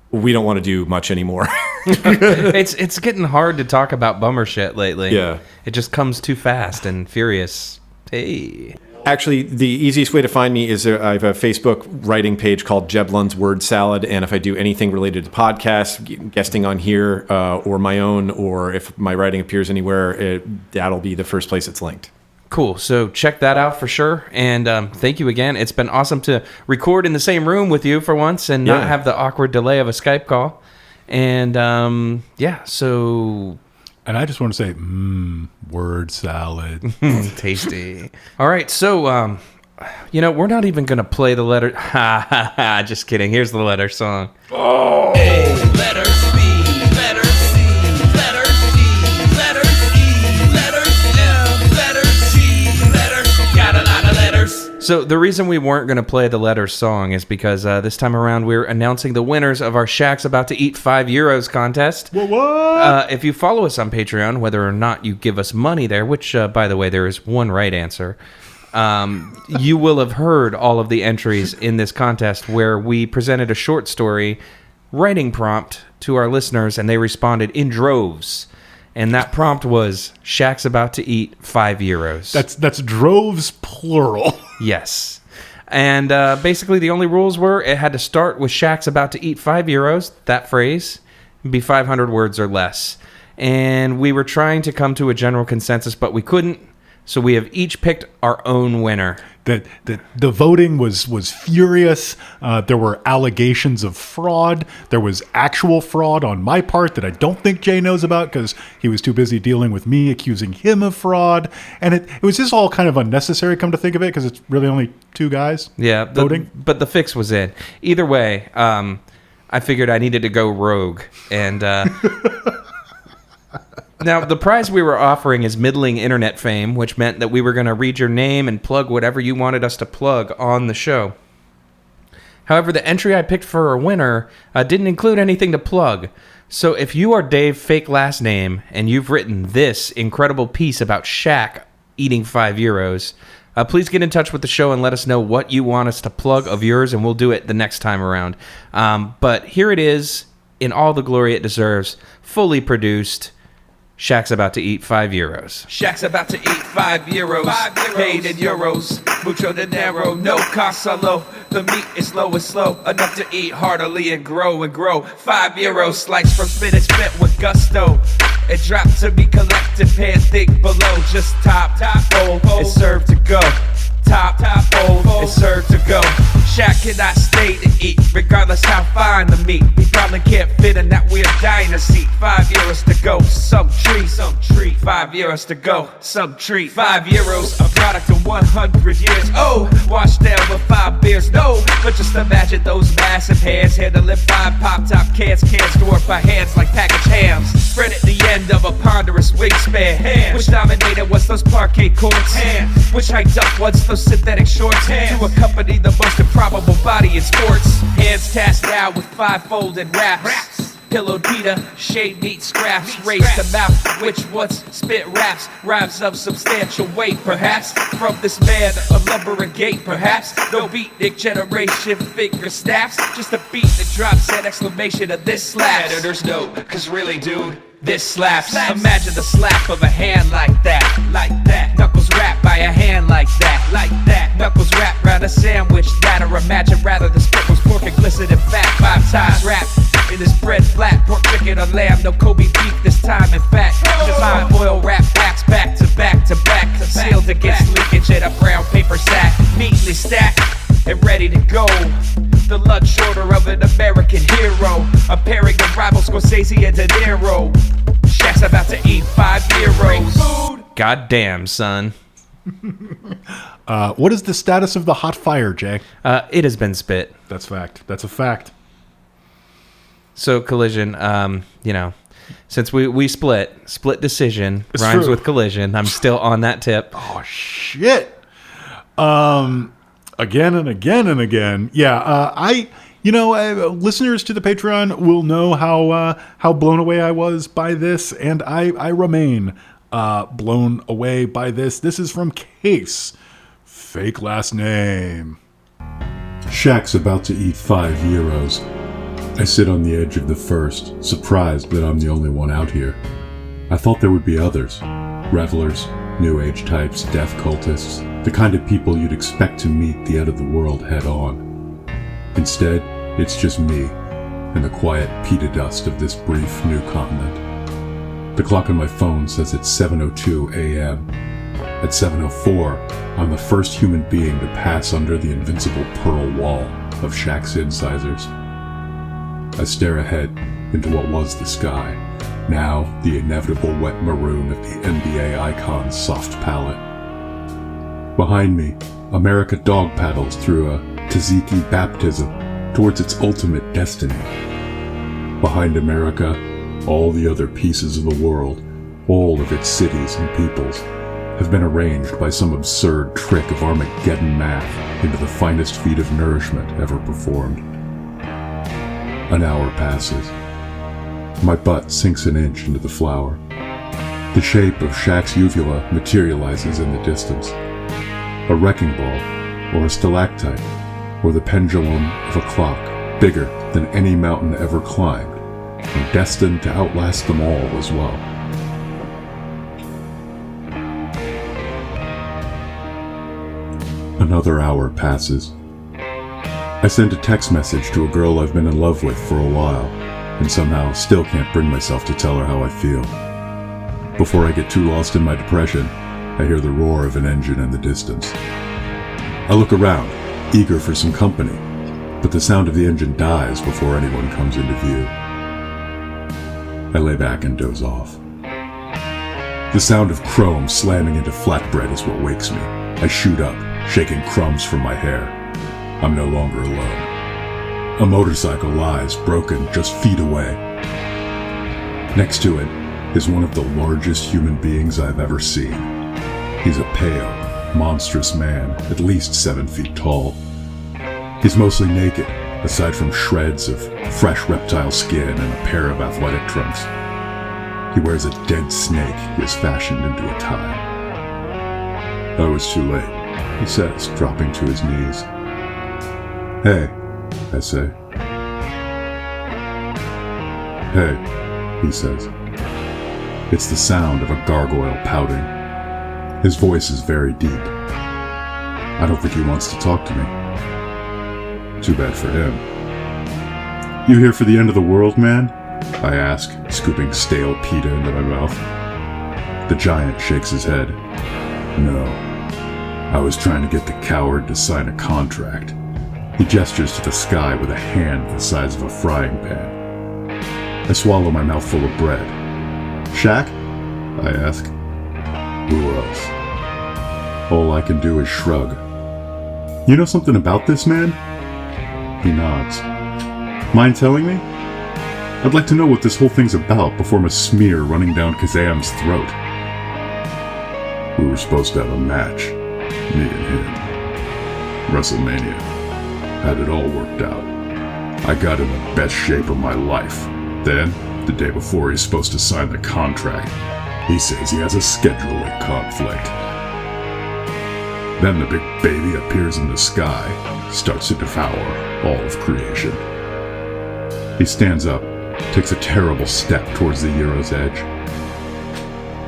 we don't want to do much anymore. It's getting hard to talk about bummer shit lately. Yeah. It just comes too fast and furious. Hey. Actually, the easiest way to find me is I have a Facebook writing page called Jeb Lund's Word Salad, and if I do anything related to podcasts, guesting on here, or my own, or if my writing appears anywhere, that'll be the first place it's linked. Cool. So check that out for sure. And thank you again. It's been awesome to record in the same room with you for once and not have the awkward delay of a Skype call. And so... And I just want to say, word salad. Tasty. All right. So, we're not even going to play the letter. Just kidding. Here's the letter song. Oh! A, letter B, letter C, letter D, letter E, letter F, letter G, letter... Got a lot of letters. So the reason we weren't going to play the letter song is because this time around we're announcing the winners of our Shaq's About to Eat €5 contest. What? If you follow us on Patreon, whether or not you give us money there, which, by the way, there is one right answer, you will have heard all of the entries in this contest where we presented a short story writing prompt to our listeners, and they responded in droves. And that prompt was Shaq's about to eat €5. That's droves plural. Yes. And basically the only rules were it had to start with Shaq's about to eat €5, that phrase, and be 500 words or less. And we were trying to come to a general consensus, but we couldn't. So we have each picked our own winner. The voting was furious. There were allegations of fraud. There was actual fraud on my part that I don't think Jay knows about because he was too busy dealing with me accusing him of fraud. And it was just all kind of unnecessary, come to think of it, because it's really only 2 guys voting. But the fix was in. Either way, I figured I needed to go rogue. And... Now, the prize we were offering is middling internet fame, which meant that we were going to read your name and plug whatever you wanted us to plug on the show. However, the entry I picked for a winner didn't include anything to plug. So if you are Dave, fake last name, and you've written this incredible piece about Shaq eating €5, please get in touch with the show and let us know what you want us to plug of yours, and we'll do it the next time around. But here it is, in all the glory it deserves, fully produced. Shaq's about to eat €5. Shaq's about to eat €5, paid in euros, mucho dinero, no cost solo. The meat is low and slow, enough to eat heartily and grow. €5, sliced from spinach bit with gusto. It dropped to be collected, pan thick below. Just top, bowl, it's served to go. Top, bowl, it's served to go. Shaq cannot stay to eat, regardless how fine the meat. He probably can't fit in that weird diner seat. €5 to go, some treat. €5 to go, some treat. €5, a product of 100 years. Oh, washed down with 5 beers. No, but just imagine those massive hands handling 5 pop-top cans stored by hands like packaged hams. Spread at the end of a ponderous wingspan. Which dominated was those parquet courts. Which hiked up once those synthetic shorts. To accompany the most improbable body in sports. Hands cast down with 5 folded wraps. Pillowed pita, shade meat scraps, raised to mouth, which once spit raps, rhymes of substantial weight, perhaps, from this man of lumber and gait, perhaps, no beatnik generation finger snaps, just a beat that drops an exclamation of this slaps. Editors note, cause really dude, this slaps. Imagine the slap of a hand like that, knuckles wrapped by a hand like that, knuckles wrapped round a sandwich that, or imagine rather the spit was pork and glistening fat, 5 times wrapped. It is bread flat, pork, chicken, or lamb, no Kobe beef this time, in fact. Just my oil wrap backs back to back to back, sealed against leakage in a brown paper sack, neatly stacked and ready to go. The lunch order of an American hero, a pairing of rivals Scorsese and De Niro. Shaq's about to eat €5. God damn, son. What is the status of the hot fire, Jay? It has been spit. That's fact. That's a fact. So collision, since we split decision It's rhymes true. with collision. I'm still on that tip. Oh shit! Again and again and again. Yeah, listeners to the Patreon will know how blown away I was by this, and I remain blown away by this. This is from Case, fake last name. Shaq's about to eat €5. I sit on the edge of the first, surprised that I'm the only one out here. I thought there would be others. Revelers, New Age types, death cultists, the kind of people you'd expect to meet the end of the world head on. Instead, it's just me, and the quiet pita dust of this brief new continent. The clock on my phone says it's 7:02 a.m. At 7:04, I'm the first human being to pass under the invincible pearl wall of Shaq's incisors. I stare ahead into what was the sky, now the inevitable wet maroon of the NBA icon's soft palette. Behind me, America dog paddles through a tzatziki baptism towards its ultimate destiny. Behind America, all the other pieces of the world, all of its cities and peoples, have been arranged by some absurd trick of Armageddon math into the finest feat of nourishment ever performed. An hour passes. My butt sinks an inch into the flour. The shape of Shaq's uvula materializes in the distance. A wrecking ball, or a stalactite, or the pendulum of a clock bigger than any mountain ever climbed, and destined to outlast them all as well. Another hour passes. I send a text message to a girl I've been in love with for a while, and somehow still can't bring myself to tell her how I feel. Before I get too lost in my depression, I hear the roar of an engine in the distance. I look around, eager for some company, but the sound of the engine dies before anyone comes into view. I lay back and doze off. The sound of chrome slamming into flatbread is what wakes me. I shoot up, shaking crumbs from my hair. I'm no longer alone. A motorcycle lies broken just feet away. Next to it is one of the largest human beings I've ever seen. He's a pale, monstrous man, at least 7 feet tall. He's mostly naked, aside from shreds of fresh reptile skin and a pair of athletic trunks. He wears a dead snake he has fashioned into a tie. "Oh, it's too late," he says, dropping to his knees. "Hey," I say. "Hey," he says. It's the sound of a gargoyle pouting. His voice is very deep. I don't think he wants to talk to me. Too bad for him. "You here for the end of the world, man?" I ask, scooping stale pita into my mouth. The giant shakes his head. "No. I was trying to get the coward to sign a contract." He gestures to the sky with a hand the size of a frying pan. I swallow my mouth full of bread. "Shaq?" I ask. "Who else?" All I can do is shrug. "You know something about this man?" He nods. "Mind telling me? I'd like to know what this whole thing's about before I'm a smear running down Kazam's throat." "We were supposed to have a match, me and him. WrestleMania. Had it all worked out. I got in the best shape of my life. Then, the day before he's supposed to sign the contract, he says he has a scheduling conflict. Then the big baby appears in the sky, starts to devour all of creation." He stands up, takes a terrible step towards the Euro's edge.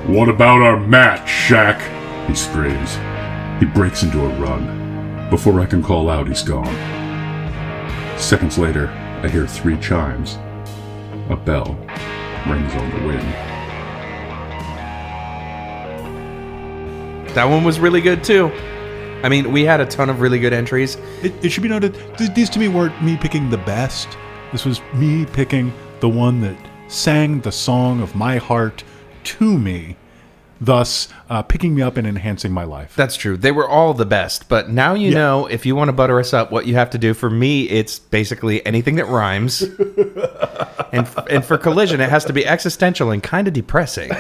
"What about our match, Shaq?" he screams. He breaks into a run. Before I can call out, he's gone. Seconds later, I hear 3 chimes. A bell rings on the wind. That one was really good too. I mean, we had a ton of really good entries. It should be noted, these to me weren't me picking the best. This was me picking the one that sang the song of my heart to me, thus picking me up and enhancing my life. That's true. They were all the best. But now you know, if you want to butter us up, what you have to do. For me, it's basically anything that rhymes. and for Collision, it has to be existential and kind of depressing.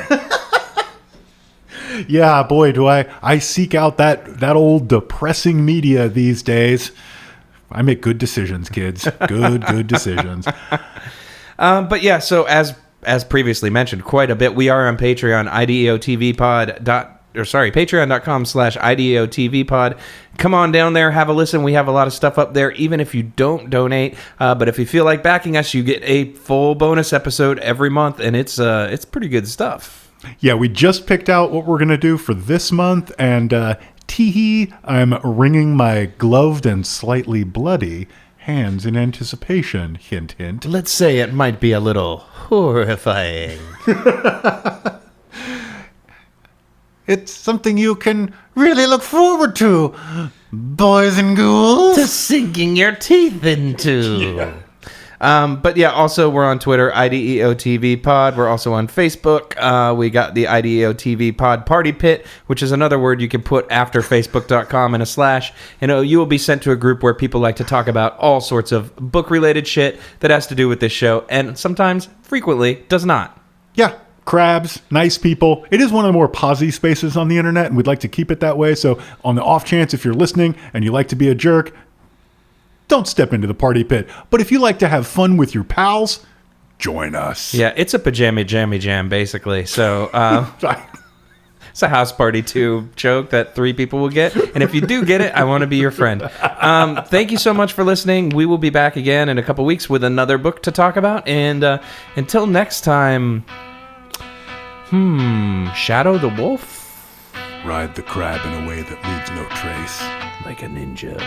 Yeah, boy, do I seek out that old depressing media these days. I make good decisions, kids. Good decisions. But yeah, so as previously mentioned, quite a bit. We are on Patreon, patreon.com/IDEOTVpod. Come on down there, have a listen. We have a lot of stuff up there, even if you don't donate. But if you feel like backing us, you get a full bonus episode every month, and it's pretty good stuff. Yeah, we just picked out what we're going to do for this month, and teehee, I'm wringing my gloved and slightly bloody hands in anticipation. Hint, hint. Let's say it might be a little horrifying. It's something you can really look forward to, boys and ghouls. To sinking your teeth into. Yeah. But yeah, also we're on Twitter, IDEOTV Pod. We're also on Facebook. We got the IDEOTV Pod Party Pit, which is another word you can put after Facebook.com and a slash. And you will be sent to a group where people like to talk about all sorts of book-related shit that has to do with this show, and sometimes, frequently, does not. Yeah, crabs, nice people. It is one of the more posy spaces on the internet, and we'd like to keep it that way. So on the off chance, if you're listening and you like to be a jerk, don't step into the party pit. But if you like to have fun with your pals, join us. Yeah, it's a pajama jammy jam, basically. So it's a house party 2 joke that 3 people will get. And if you do get it, I want to be your friend. Thank you so much for listening. We will be back again in a couple weeks with another book to talk about. And until next time, Shadow the Wolf? Ride the crab in a way that leaves no trace. Like a ninja.